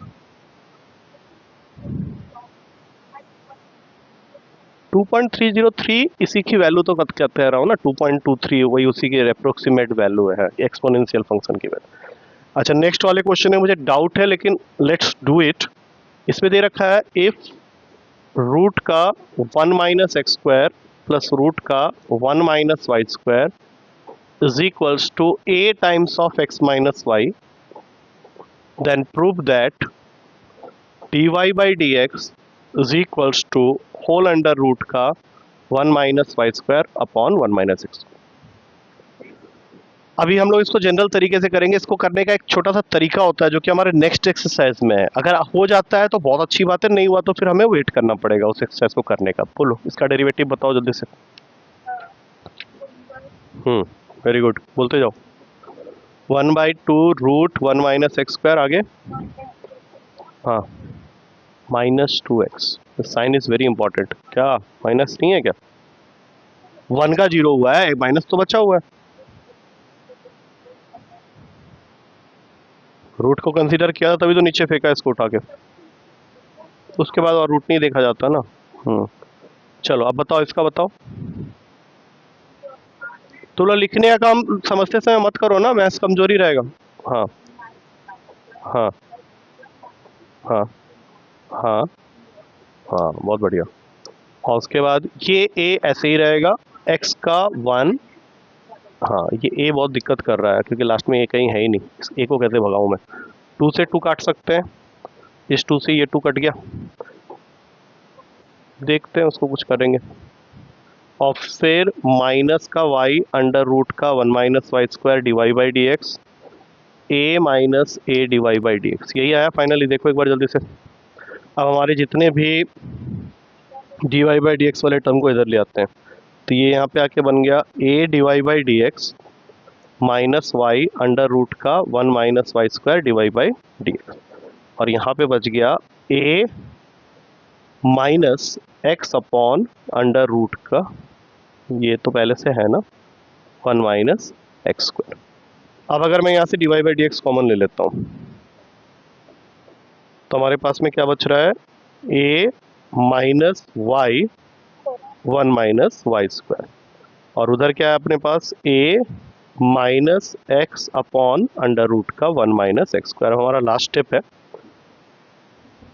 2.303 इसी की वैल्यू तो कह रहा हूँ ना, 2.23 वही उसी की अप्रोक्सीमेट वैल्यू है एक्सपोनेंशियल फंक्शन की वैल्यू। अच्छा, नेक्स्ट वाले क्वेश्चन में मुझे डाउट है, लेकिन लेट्स डू इट। इसमें दे रखा है इफ रूट का 1 minus x square plus root का 1 minus Y square is equals to a times of x minus y, then prove that dy by D x is equals to whole under root का 1 minus Y square upon 1 minus x. अभी हम लोग इसको general तरीके से करेंगे। इसको करने का एक छोटा सा तरीका होता है जो कि हमारे नेक्स्ट एक्सरसाइज में है। अगर हो जाता है तो बहुत अच्छी बात है, नहीं हुआ तो फिर हमें वेट करना पड़ेगा उस एक्सरसाइज को करने का। बोलो इसका डेरिवेटिव बताओ जल्दी से। वेरी गुड, बोलते जाओ। 1/2 रूट 1 माइनस एक्स स्क्वायर, आगे हाँ -2x। Sign is very important. क्या माइनस नहीं है क्या, 1 का 0 हुआ है, माइनस तो बचा हुआ है। रूट को कंसीडर किया था तभी तो नीचे फेंका इसको उठा के, उसके बाद और रूट नहीं देखा जाता ना। चलो अब बताओ, इसका बताओ। थोड़ा लिखने का काम समझते समय मत करो ना, मैथ्स कमजोरी रहेगा। हाँ हाँ हाँ हाँ हाँ, बहुत बढ़िया। और उसके बाद ये a ऐसे ही रहेगा, x का 1। हाँ, ये a बहुत दिक्कत कर रहा है क्योंकि लास्ट में a कहीं है ही नहीं। इस a को कैसे भगाऊं मैं, 2 से 2 काट सकते हैं, इस 2 से ये 2 कट गया। देखते हैं उसको कुछ करेंगे। और फिर माइनस का y अंडर रूट का 1 minus Y square D Y by D X, a minus A D Y by D X, यही आया फाइनली। देखो एक बार जल्दी से। अब हमारे जितने भी d Y by D x वाले टर्म को इधर ले आते हैं, तो ये यहाँ पे आके बन गया A D Y by D x minus Y under root का 1 minus Y square D Y by D x, और यहाँ पे बच गया A minus X upon under root का, ये तो पहले से है ना, 1 माइनस एक्स स्क्वायर। अब अगर मैं यहाँ से d Y by D x common ले लेता हूँ, तो हमारे पास में क्या बच रहा है, A minus Y 1 minus Y square, और उधर क्या है अपने पास, A minus X upon under root का 1 माइनस एक्स स्क्वायर हमारा लास्ट स्टेप है।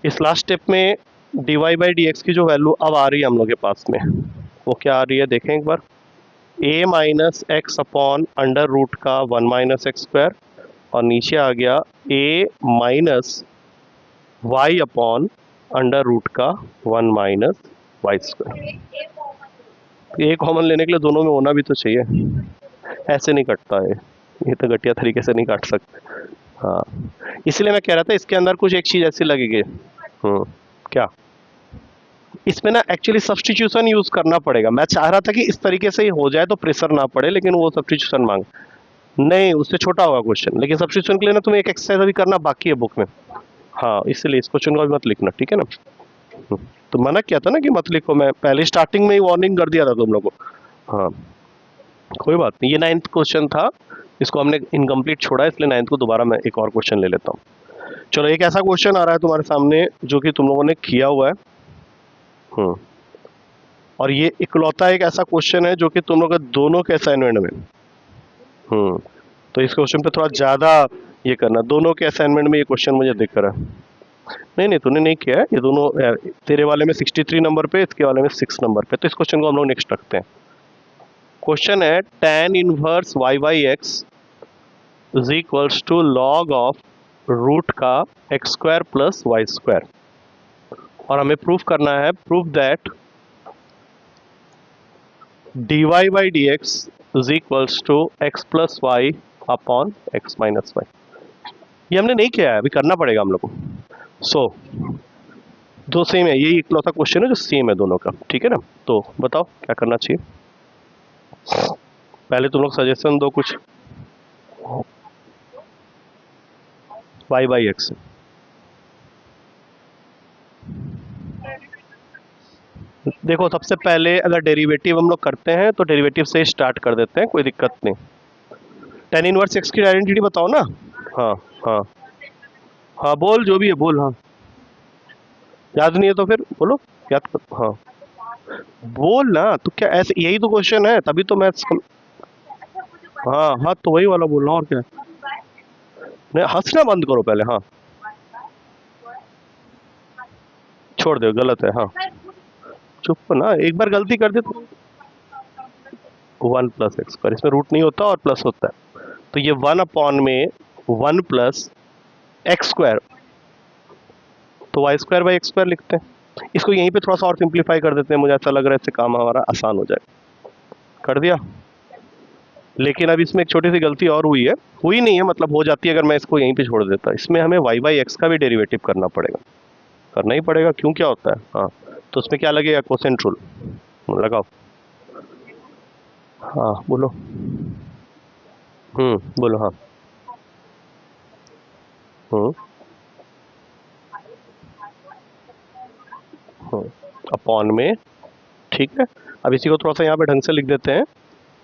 इस लास्ट स्टेप में D Y by D X की जो वैल्यू अब आ रही है हम लोग के पास में, वो क्या आ रही है देखें एक बार, A minus X upon under root का 1 माइनस एक्स स्क्वायर, और नीचे आ गया A minus Y upon under root का 1 minus Y square. A common लेने के लिए दोनों में होना भी तो चाहिए, ऐसे नहीं कटता है, ये तो घटिया तरीके से नहीं काट सकते। हाँ, इसलिए मैं कह रहा था इसके अंदर कुछ एक चीज़ ऐसी लगेगी, क्या इसमें ना एक्चुअली सब्स्टिट्यूशन यूज करना पड़ेगा। मैं चाह रहा था कि इस तरीके से ही हो जाए तो प्रेशर ना पड़े, लेकिन वो सब्स्टिट्यूशन मांग, नहीं उससे छोटा होगा क्वेश्चन, लेकिन सब्स्टिट्यूशन के लिए ना तुम्हें एक एक्सरसाइज अभी करना बाकी है बुक में। हाँ, इसलिए इस क्वेश्चन को भी मत लिखना, ठीक है ना। तो मना किया था ना कि मत लिखो, मैं पहले स्टार्टिंग में ही वार्निंग कर दिया था तुम लोगों को। हाँ, कोई बात नहीं, ये 9th क्वेश्चन था, इसको हमने इनकम्प्लीट छोड़ा, इसलिए 9th को दोबारा मैं एक और क्वेश्चन ले लेता हूँ। चलो, एक ऐसा क्वेश्चन आ रहा है तुम्हारे सामने जो कि तुम लोगों ने किया हुआ है, और ये इकलौता एक ऐसा क्वेश्चन है जो कि तुम लोग दोनों के असाइनमेंट में, तो इस क्वेश्चन पे थोड़ा ज़्यादा ये करना, दोनों के असाइनमेंट में ये क्वेश्चन मुझे दिख रहा है। नहीं तूने नहीं किया है, ये दोनों तेरे वाले में 63 नंबर पे, इसके वाले में 6 नंबर पे, तो इस क्वेश्चन को हम लोग नेक्स्ट रखते हैं। क्वेश्चन है tan inverse Y by X is equals to log of root का x square plus Y square, और हमें प्रूफ करना है, proof that D Y by D x is equals to X plus Y upon X minus Y. ये हमने नहीं किया है, अभी करना पड़ेगा हम लोग को। सो दो सेम है, यही इकलौता क्वेश्चन है जो सेम है दोनों का, ठीक है ना। तो बताओ क्या करना चाहिए, पहले तुम लोग सजेशन दो कुछ। वाई बाई एक्स, देखो सबसे पहले अगर डेरिवेटिव हम लोग करते हैं तो डेरिवेटिव से स्टार्ट कर देते हैं, कोई दिक्कत नहीं। tan इनवर्स एक्स की आइडेंटिटी बताओ ना। हाँ हाँ हाँ, बोल जो भी है बोल। हाँ, याद नहीं है तो फिर बोलो, याद कर। हाँ बोल ना, तो क्या ऐसे, यही तो क्वेश्चन है, तभी तो मैं हाँ हाँ, तो वही वाला बोल रहा हूँ, और क्या। नहीं, हंसना बंद करो पहले। हाँ, छोड़ दो, गलत है। हाँ, चुप ना, एक बार गलती कर दे तो 1 प्लस एक्स स्क्वायर, इसमें रूट नहीं होता और प्लस होता है, तो ये 1 अपॉन में 1 प्लस एक्स स्क्वायर, तो y square by x square लिखते हैं। इसको यहीं पे थोड़ा सा और सिंप्लीफाई कर देते हैं, मुझे ऐसा लग रहा है इससे काम हमारा आसान हो जाए। कर दिया, लेकिन अब इसमें एक छोटी सी गलती और हुई है, हुई नहीं है मतलब हो जाती है अगर मैं इसको यहीं पे छोड़ देता, इसमें हमें वाई बाई एक्स का भी डेरिवेटिव करना पड़ेगा, करना ही पड़ेगा, क्यों क्या होता है। हाँ, तो उसमें क्या लगेगा, कोसेंट रूल लगाओ। हाँ बोलो, बोलो। हाँ, अपॉन में, ठीक है। अब इसी को थोड़ा सा यहाँ पे ढंग से लिख देते हैं,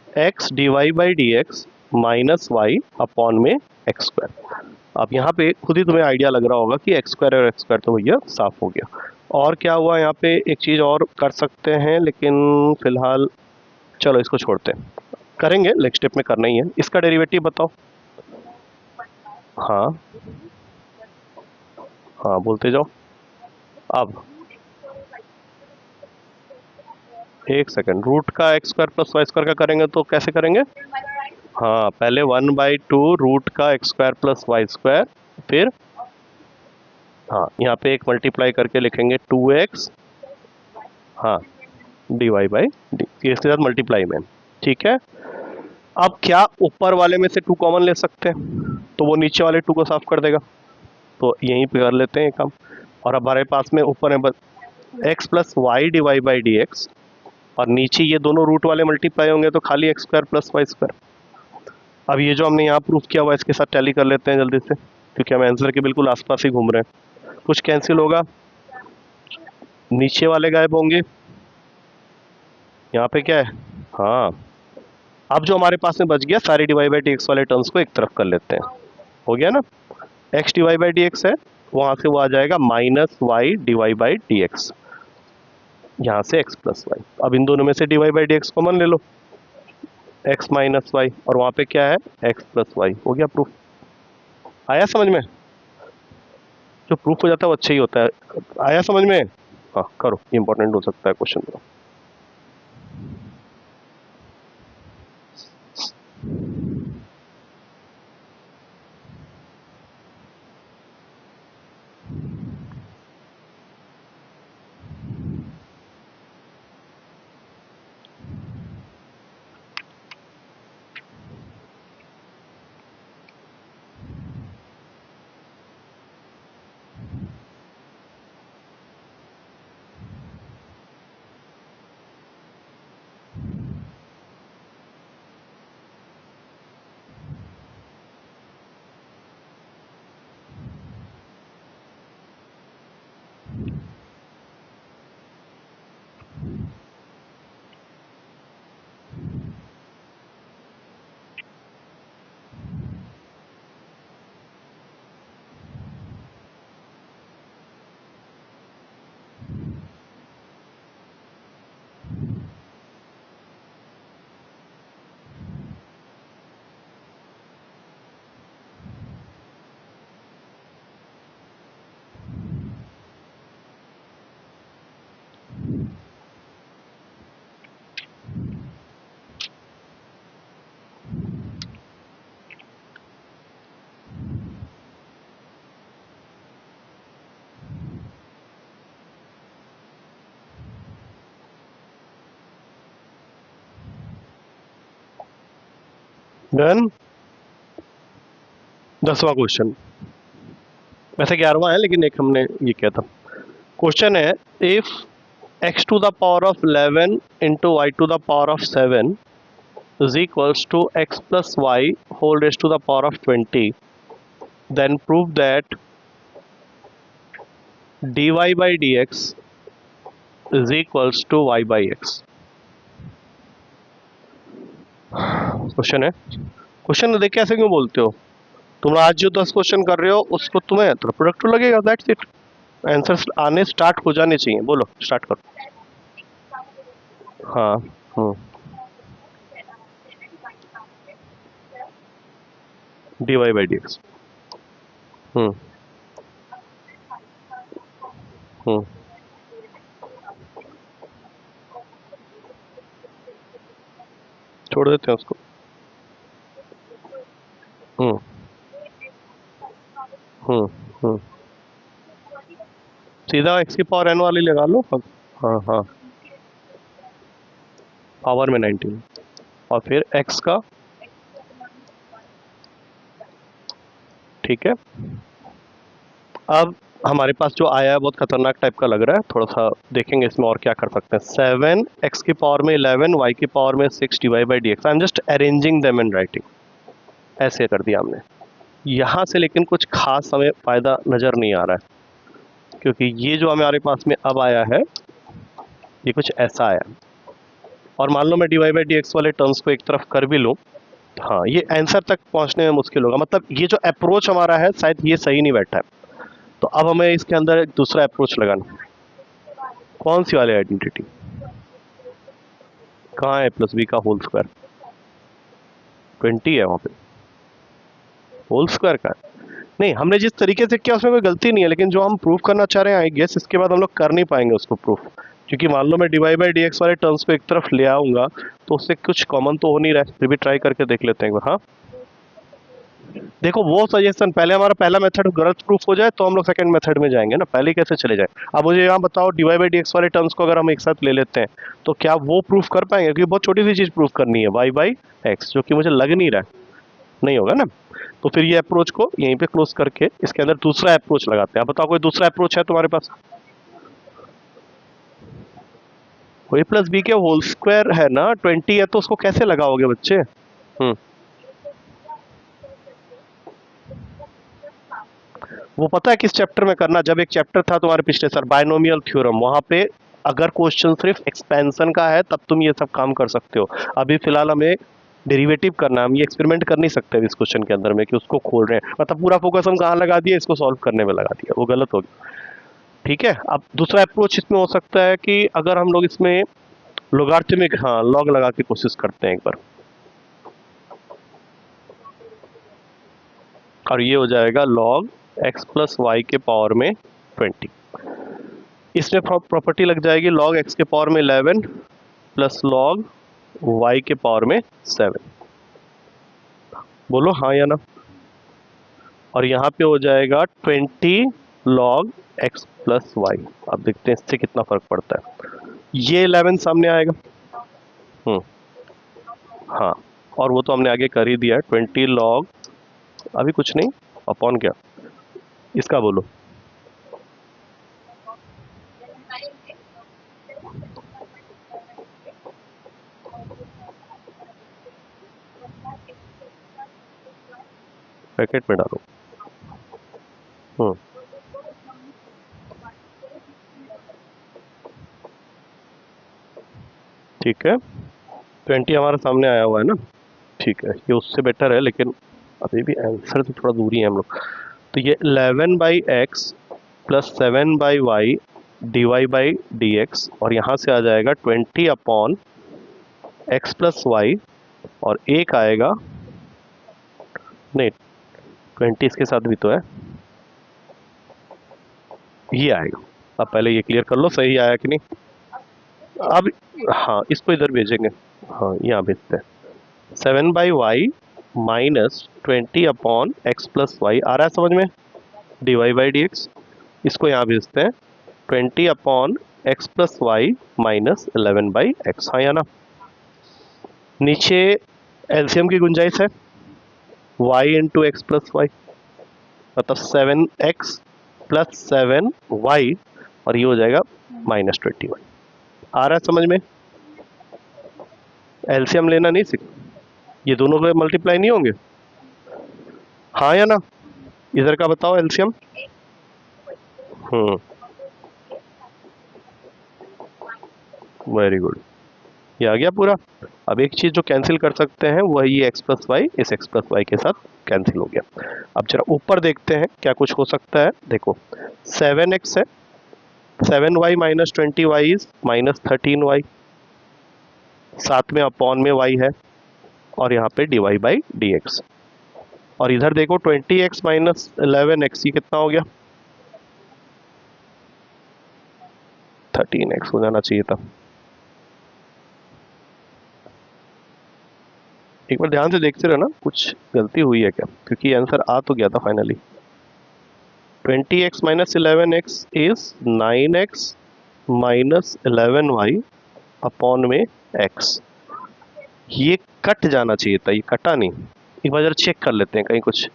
x d Y by D x minus Y upon में एक्स स्क्वायर। अब यहाँ पे खुद ही तुम्हें आइडिया लग रहा होगा कि एक्स स्क्वायर और एक्स स्क्वायर तो भैया साफ हो गया। और क्या हुआ यहाँ पे, एक चीज़ और कर सकते हैं, लेकिन फिलहाल चलो इसको छोड़ते हैं, करेंगे नेक्स्ट स्टेप में, करना ही है। इसका डेरिवेटिव बताओ। हाँ हाँ, बोलते जाओ। अब एक सेकंड, रूट का x square plus Y square का करेंगे तो कैसे करेंगे। हाँ, पहले 1/2 रूट का x square plus Y square, फिर हाँ यहाँ पे एक मल्टीप्लाई करके लिखेंगे 2x, हाँ डी वाई बाई डी, इसके साथ मल्टीप्लाई में, ठीक है। अब क्या ऊपर वाले में से 2 कॉमन ले सकते हैं, तो वो नीचे वाले 2 को साफ कर देगा, तो यहीं पे कर लेते हैं काम। और हमारे पास में ऊपर है x plus y divide by D x, और नीचे ये दोनों रूट वाले मल्टीप्लाई होंगे तो खाली x square plus Y square. अब ये जो हमने यहाँ प्रूफ किया हुआ इसके साथ टैली कर लेते हैं जल्दी से, क्योंकि हम आंसर के बिल्कुल आसपास ही घूम रहे हैं। कुछ कैंसिल होगा, नीचे वाले गायब होंगे, यहाँ पे क्या है, हाँ। अब जो हमारे पास में बच गया सारे डिवाइड बाई डी एक्स वाले टर्म्स को एक तरफ कर लेते हैं, हो गया ना। X divide by D x है, वहां से वो आ जाएगा minus y divide by D x, यहाँ से एक्स प्लस वाई। अब इन दोनों में से divide by D x common ले लो, एक्स माइनस वाई, और वहां पे क्या है एक्स प्लस वाई। हो गया प्रूफ। आया समझ में? जो प्रूफ हो जाता है वो अच्छा ही होता है। आया समझ में? हाँ करो, इंपॉर्टेंट हो सकता है क्वेश्चन। डन। 10वां क्वेश्चन, वैसे 11वां है लेकिन एक हमने ये किया था। क्वेश्चन है, if x to the power of 11 into y to the power of 7 is equals to x plus y whole raised to the power of 20, then prove that dy by dx is equals to y by x। Question है, question देख के ऐसे क्यों बोलते हो? तुम आज जो 10 क्वेश्चन कर रहे हो उसको तुम्हें तो प्रोडक्टिव लगेगा, दैट्स इट। आंसर्स आने स्टार्ट हो जाने चाहिए। बोलो, स्टार्ट करो। हाँ dy by dx। हम्म हम्म छोड़ देते हैं उसको। हम्म हम्म हम्म सीधा x की पावर n वाली लगा लो। हाँ हाँ, पावर में 19, और फिर x का, ठीक है। अब हमारे पास जो आया है बहुत खतरनाक टाइप का लग रहा है, थोड़ा सा देखेंगे इसमें और क्या कर सकते हैं। 7 x की पावर में 11 y की पावर में 6 divide by D x. I am just arranging them in writing, ऐसे कर दिया हमने यहाँ से। लेकिन कुछ खास हमें फ़ायदा नज़र नहीं आ रहा है, क्योंकि ये जो हमारे पास में अब आया है ये कुछ ऐसा आया। और मान लो मैं डिवाइड बाई डी एक्स वाले टर्म्स को एक तरफ कर भी लूँ, हाँ, ये आंसर तक पहुँचने में मुश्किल होगा। मतलब ये जो अप्रोच हमारा है शायद ये सही नहीं बैठा है। तो अब हमें इसके अंदर एक दूसरा अप्रोच लगाना। कौन सी वाली आइडेंटिटी? कहाँ है प्लस बी का होल स्क्वायर? 20 है वहाँ पे, होल स्क्वायर का नहीं। हमने जिस तरीके से किया उसमें कोई गलती नहीं है, लेकिन जो हम प्रूफ करना चाह रहे हैं आई गेस इसके बाद हम लोग कर नहीं पाएंगे उसको प्रूफ। क्योंकि मान लो मैं डिवाइड बाई डी एक्स वाले टर्म्स को एक तरफ ले आऊंगा तो उससे कुछ कॉमन तो हो नहीं रहा है। फिर भी ट्राई करके देख लेते हैं एक बार। हाँ देखो, वो सजेशन पहले हमारा पहला मेथड गलत प्रूफ हो जाए तो हम लोग सेकंड मेथड में जाएंगे ना, पहले कैसे चले जाए। अब मुझे यहाँ बताओ, डिवाइड बाई डी एक्स वाले टर्म्स को अगर हम एक साथ ले लेते हैं तो क्या वो प्रूफ कर पाएंगे? क्योंकि बहुत छोटी सी चीज़ प्रूफ करनी है, वाई बाई एक्स, जो कि मुझे लग नहीं रहा है, नहीं होगा ना। तो फिर ये अप्रोच को यहीं पे क्लोज करके इसके अंदर दूसरा अप्रोच लगाते हैं। आप बताओ कोई दूसरा अप्रोच है तुम्हारे पास? ए प्लस बी के होल स्क्वायर है ना, 20 है तो उसको कैसे लगाओगे बच्चे? वो पता है किस चैप्टर में करना? जब एक चैप्टर था तुम्हारे पिछले सर, बायनोमियल थ्योरम, वहां पे अगर क्वेश्चन सिर्फ एक्सपेंशन का है तब तुम ये सब काम कर सकते हो। अभी फिलहाल हमें डेरिवेटिव करना है, हम ये एक्सपेरिमेंट कर नहीं सकते इस क्वेश्चन के अंदर में कि उसको खोल रहे हैं, मतलब पूरा फोकस हम कहाँ लगा दिए, इसको सॉल्व करने में लगा दिया, वो गलत हो गया। ठीक है, अब दूसरा अप्रोच इसमें हो सकता है कि अगर हम लोग इसमें लोगारिथमिक, हाँ, लॉग लगा के कोशिश करते हैं एक बार, और ये हो जाएगा log x प्लस वाई के पावर में 20। इसमें प्रॉपर्टी लग जाएगी log x के पावर में 11 प्लस log y के पावर में 7। बोलो हाँ या ना। और यहाँ पे हो जाएगा 20 log x प्लस वाई। अब देखते हैं इससे कितना फर्क पड़ता है। ये 11 सामने आएगा। हाँ, और वो तो हमने आगे कर ही दिया है, 20 log, अभी कुछ नहीं, अपॉन क्या इसका बोलो। ब्रैकेट में डालो। हम्म ठीक है, 20 हमारे सामने आया हुआ है ना। ठीक है, ये उससे बेटर है, लेकिन अभी भी आंसर से थोड़ा दूरी है हम लोग। तो ये 11/x plus 7/y dy by D x, और यहाँ से आ जाएगा 20/x प्लस वाई, और एक आएगा, नहीं 20 इसके साथ भी तो है, ये आएगा। अब पहले ये क्लियर कर लो सही आया कि नहीं। अब हाँ, इसको इधर भेजेंगे, हाँ यहाँ भेजते हैं। 7/y minus 20/x plus Y आ रहा है समझ में, D Y by D x. इसको यहाँ भेजते हैं 20/x plus Y minus 11/x, हाँ या ना। नीचे एलसीएम की गुंजाइश है, y into x plus y, मतलब 7x प्लस 7y, और ये हो जाएगा -21। आ रहा है समझ में? एलसीएम लेना नहीं सीख, ये दोनों पे मल्टीप्लाई नहीं होंगे, हाँ या ना। इधर का बताओ एलसीएम। वेरी गुड, ये आ गया पूरा। अब एक चीज जो कैंसिल कर सकते हैं वही एक्स प्लस वाई इस एक्स प्लस वाई के साथ कैंसिल हो गया। अब जरा ऊपर देखते हैं क्या कुछ हो सकता है। देखो 7x है, 7y minus 20y is -13y, साथ में अपॉन में y है, और यहाँ पे dy बाई डी एक्स। और इधर देखो 20x माइनस 11x, ये कितना हो गया? 13x हो जाना चाहिए था। एक बार ध्यान से देखते रहना, कुछ गलती हुई है क्या, क्योंकि आंसर आ तो गया था finally. 20x minus 11x is 9x minus 11y upon में x। ये कट जाना चाहिए था, ये कटा नहीं। एक बार जरा चेक कर लेते हैं कहीं कुछ।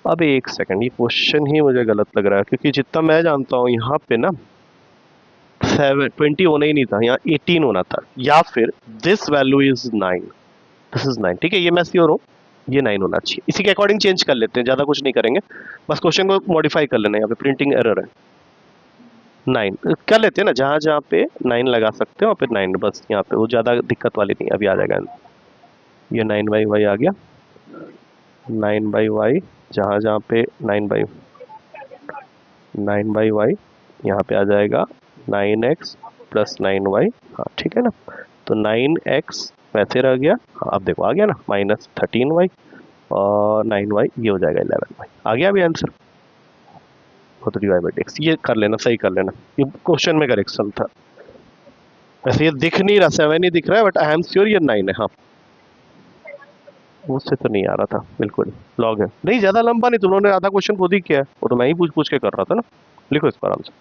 अब एक सेकंड, ये क्वेश्चन ही मुझे गलत लग रहा है, क्योंकि जितना मैं जानता हूँ यहाँ पे ना 20 होना ही नहीं था, यहाँ 18 होना था, या फिर this value is 9, this is 9। ठीक है, ये मैं श्योर हूँ, ये 9 होना चाहिए। इसी के अकॉर्डिंग चेंज कर लेते हैं, ज़्यादा कुछ नहीं करेंगे, बस क्वेश्चन को मॉडिफाई कर लेना है। यहाँ पे प्रिंटिंग एरर है। 9 कर लेते हैं ना, जहाँ जहाँ पे 9 लगा सकते हो, और फिर 9, बस यहाँ पे वो ज़्यादा दिक्कत वाली नहीं, अभी आ जाएगा। ये 9/y आ गया, 9/y, जहाँ जहाँ पे 9/y, यहाँ पे आ जाएगा 9x प्लस 9y। हाँ ठीक है ना, तो 9x वैसे रह गया, हाँ अब देखो आ गया ना, -13y, और 9y, ये हो जाएगा 11y। आ गया अभी आंसर, तो dy बाई dx, ये कर लेना, सही कर लेना, ये क्वेश्चन में करेक्शन था। वैसे ये दिख नहीं रहा, 7 ही दिख रहा है, बट आई एम श्योर ये 9 है। हाँ, मुझसे तो नहीं आ रहा था बिल्कुल, लॉग है नहीं, ज्यादा लंबा नहीं, तुम लोगों ने आधा क्वेश्चन खुद ही किया है, वो तो मैं ही पूछ पूछ के कर रहा था ना। लिखो इसको आराम से।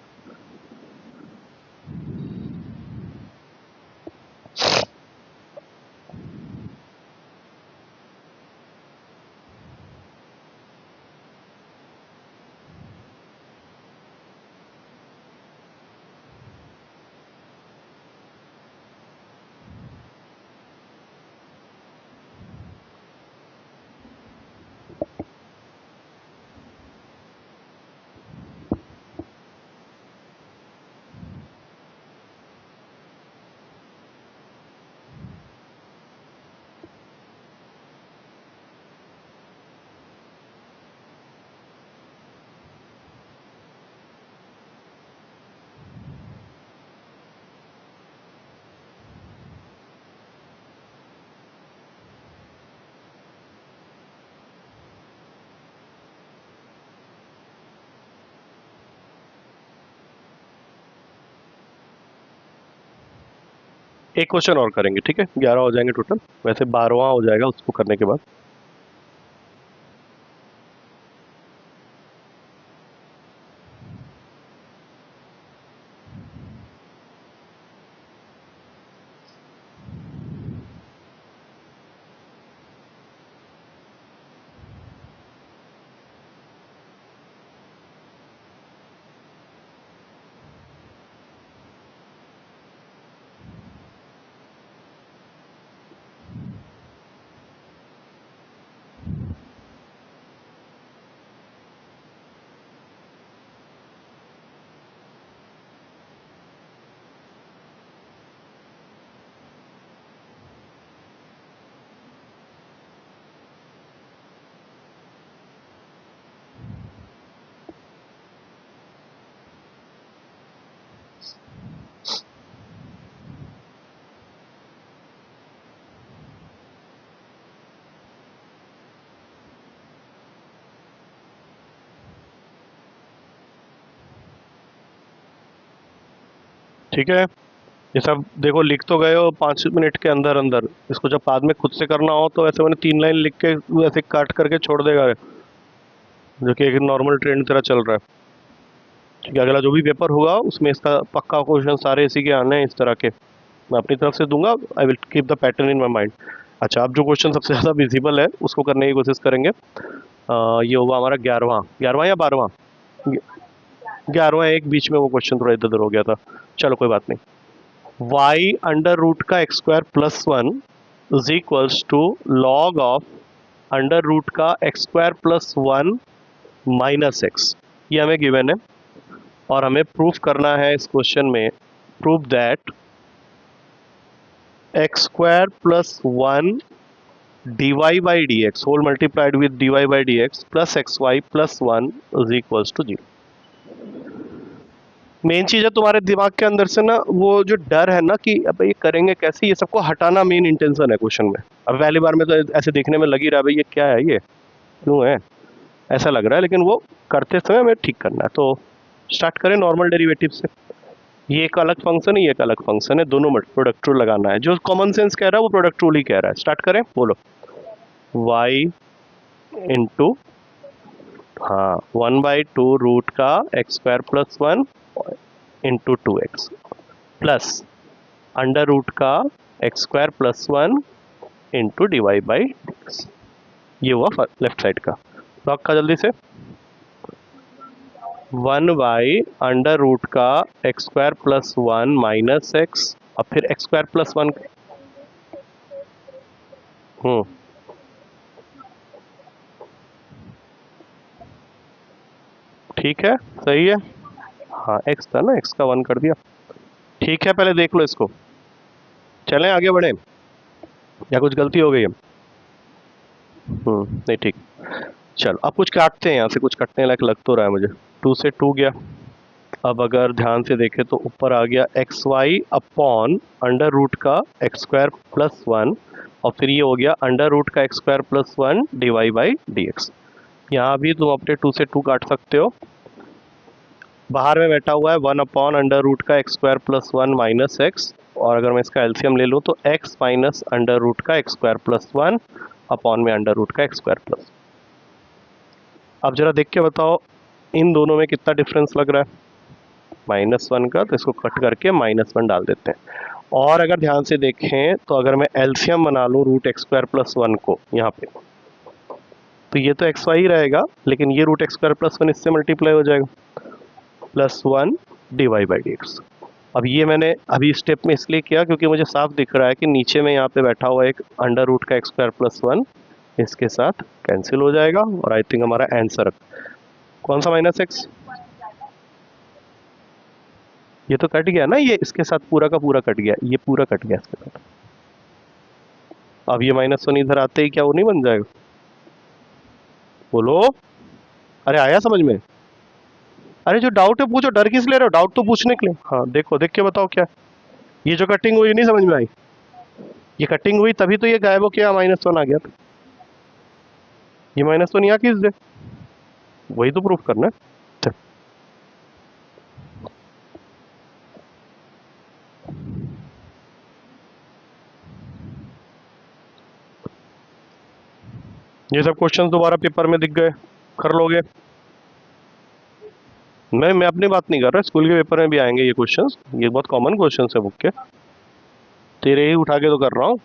एक क्वेश्चन और करेंगे, ठीक है, 11 हो जाएंगे टोटल, वैसे 12वां हो जाएगा उसको करने के बाद। ठीक है, ये सब देखो लिख तो गए हो 5 मिनट के अंदर अंदर, इसको जब बाद में खुद से करना हो तो ऐसे मैंने 3 लाइन लिख के ऐसे काट करके छोड़ देगा, जो कि एक नॉर्मल ट्रेंड तरह चल रहा है। ठीक है, अगला जो भी पेपर होगा उसमें इसका पक्का क्वेश्चन सारे इसी के आने हैं इस तरह के, मैं अपनी तरफ से दूंगा। I will keep the pattern in my mind. अच्छा, अब जो क्वेश्चन सबसे ज़्यादा विजिबल है उसको करने की कोशिश करेंगे। ये होगा हमारा 11वां, 11वां या 12वां, 11वां, एक बीच में वो क्वेश्चन थोड़ा इधर उधर हो गया था, चलो कोई बात नहीं। वाई अंडर रूट का x square plus one is equals to log of under root का x square plus one minus X, ये हमें गिवन है और हमें प्रूफ करना है इस क्वेश्चन में, proof that x square plus one dy by D x whole multiplied with dy by D x plus x y plus one is equals to zero. Main चीज है तुम्हारे दिमाग के अंदर से ना वो जो डर है ना कि अब ये करेंगे कैसे, ये सबको हटाना मेन इंटेंशन है क्वेश्चन में। अब पहली बार में तो ऐसे देखने में लग ही रहा है भाई ये क्या है, ये क्यों है, ऐसा लग रहा है, लेकिन वो करते समय हमें ठीक करना है। तो स्टार्ट करें नॉर्मल डेरिवेटिव से। ये एक अलग फंक्शन है, ये एक अलग फंक्शन है, दोनों में प्रोडक्ट रूल लगाना है, जो कॉमन सेंस कह रहा है वो प्रोडक्ट रूल ही कह रहा है। स्टार्ट करें, बोलो। y इंटू, हाँ, 1/2 रूट का x square plus one into 2x plus under root का x square plus one into divide by X, ये हुआ लेफ्ट साइड का। लॉक का जल्दी से, 1 अंडर रूट का x square plus one minus x और फिर एक्स स्क्वायर प्लस वन। ठीक है, सही है, हाँ एक्स था ना, एक्स का वन कर दिया। ठीक है, पहले देख लो इसको, चलें आगे बढ़े या कुछ गलती हो गई है? नहीं ठीक, चलो अब कुछ काटते हैं, यहाँ से कुछ कटने लायक लग तो रहा है मुझे। 2 से 2 गया, अब अगर ध्यान से देखें तो ऊपर आ गया x y upon under root का एक्स स्क्वायर प्लस वन और फिर ये हो गया अंडर रूट का x square plus one d Y by D x. यहाँ भी तुम अपने 2 से 2 काट सकते हो, बाहर में बैठा हुआ है 1 अपॉन अंडर रूट का x square plus one minus x, और अगर मैं इसका एलसीएम ले लूँ तो एक्स माइनस अंडर रूट का x square plus one upon में अंडर रूट का एक्स स्क्वायर प्लस। अब जरा देख के बताओ इन दोनों में कितना डिफरेंस लग रहा है, -1 का, तो इसको कट करके -1 डाल देते हैं। और अगर ध्यान से देखें तो अगर मैं एलसीएम बना लूँ root x square plus one को यहाँ पे, तो ये तो एक्स वाई रहेगा, लेकिन ये root x square plus one इससे मल्टीप्लाई हो जाएगा plus one d Y by D x. अब ये मैंने अभी स्टेप में इसलिए किया क्योंकि मुझे साफ दिख रहा है कि नीचे में यहाँ पे बैठा हुआ एक अंडर रूट का एक्स स्क्वायर प्लस वन इसके साथ कैंसिल हो जाएगा, और आई थिंक हमारा आंसर कौन सा माइनस एक्स, ये तो कट गया ना, ये इसके साथ पूरा का पूरा कट गया, ये पूरा कट गया इसके साथ। अब ये -1 इधर आते ही क्या वो नहीं बन जाएगा, बोलो, अरे आया समझ में? अरे जो डाउट है पूछो, डर किस ले रहे हो, डाउट तो पूछने के लिए। हाँ देखो, देख के बताओ क्या, ये जो कटिंग हुई नहीं समझ में आई, ये कटिंग हुई तभी तो ये गायब हो गया, -1 आ गया था, ये -1 यहाँ किस दे, वही तो प्रूफ करना है। चल, ये सब क्वेश्चन दोबारा पेपर में दिख गए, कर लोगे। मैं अपनी बात नहीं कर रहा, स्कूल के पेपर में भी आएंगे ये क्वेश्चंस, ये बहुत कॉमन क्वेश्चंस है बुक के, तेरे ही उठा के तो कर रहा हूँ।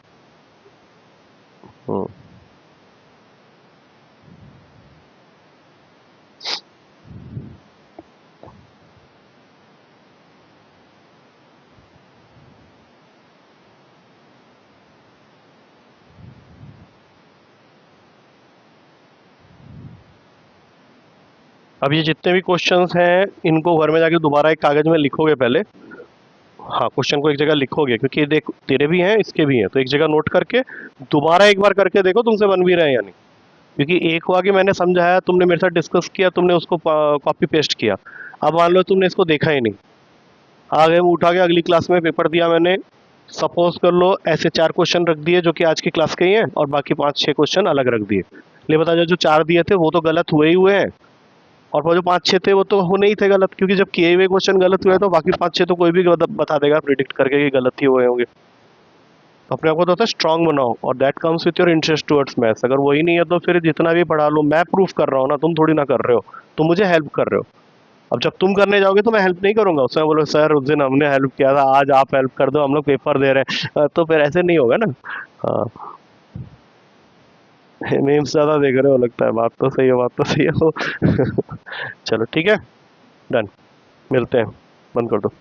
अब ये जितने भी क्वेश्चंस हैं इनको घर में जाके दोबारा एक कागज में लिखोगे पहले। हाँ, क्वेश्चन को एक जगह लिखोगे, क्योंकि देख तेरे भी हैं इसके भी हैं, तो एक जगह नोट करके दोबारा एक बार करके देखो तुमसे बन भी रहे हैं या नहीं। क्योंकि एक हुआ कि मैंने समझाया, तुमने मेरे साथ डिस्कस किया, तुमने उसको कॉपी पेस्ट किया, अब मान लो तुमने इसको देखा ही नहीं, आगे वो उठा के अगली क्लास में पेपर दिया मैंने, सपोज कर लो ऐसे 4 क्वेश्चन रख दिए जो कि आज की क्लास के ही हैं, और बाकी 5-6 क्वेश्चन अलग रख दिए। ले बता, जो 4 दिए थे वो तो गलत हुए ही हुए हैं, और वो जो 5-6 थे वो तो होने ही थे गलत, क्योंकि जब किए हुए क्वेश्चन गलत हुए तो बाकी 5-6 तो कोई भी बता देगा प्रिडिक्ट करके कि गलत ही हुए होंगे। अपने आप को तो होता है स्ट्रांग बनाओ, और that comes with your interest towards maths. अगर वही नहीं है तो फिर जितना भी पढ़ा लो, मैं प्रूफ कर रहा हूँ ना, तुम थोड़ी ना कर रहे हो, तुम मुझे हेल्प कर रहे हो। अब जब तुम करने जाओगे तो मैं हेल्प नहीं करूंगा, उसमें बोलो सर उस दिन हमने हेल्प किया था, आज आप हेल्प कर दो, हम लोग पेपर दे रहे हैं, तो फिर ऐसे नहीं होगा ना। हाँ, मीम्स ज्यादा देख रहे हो लगता है, बात तो सही है, बात तो सही है वो। चलो ठीक है, डन, मिलते हैं, बंद कर दो।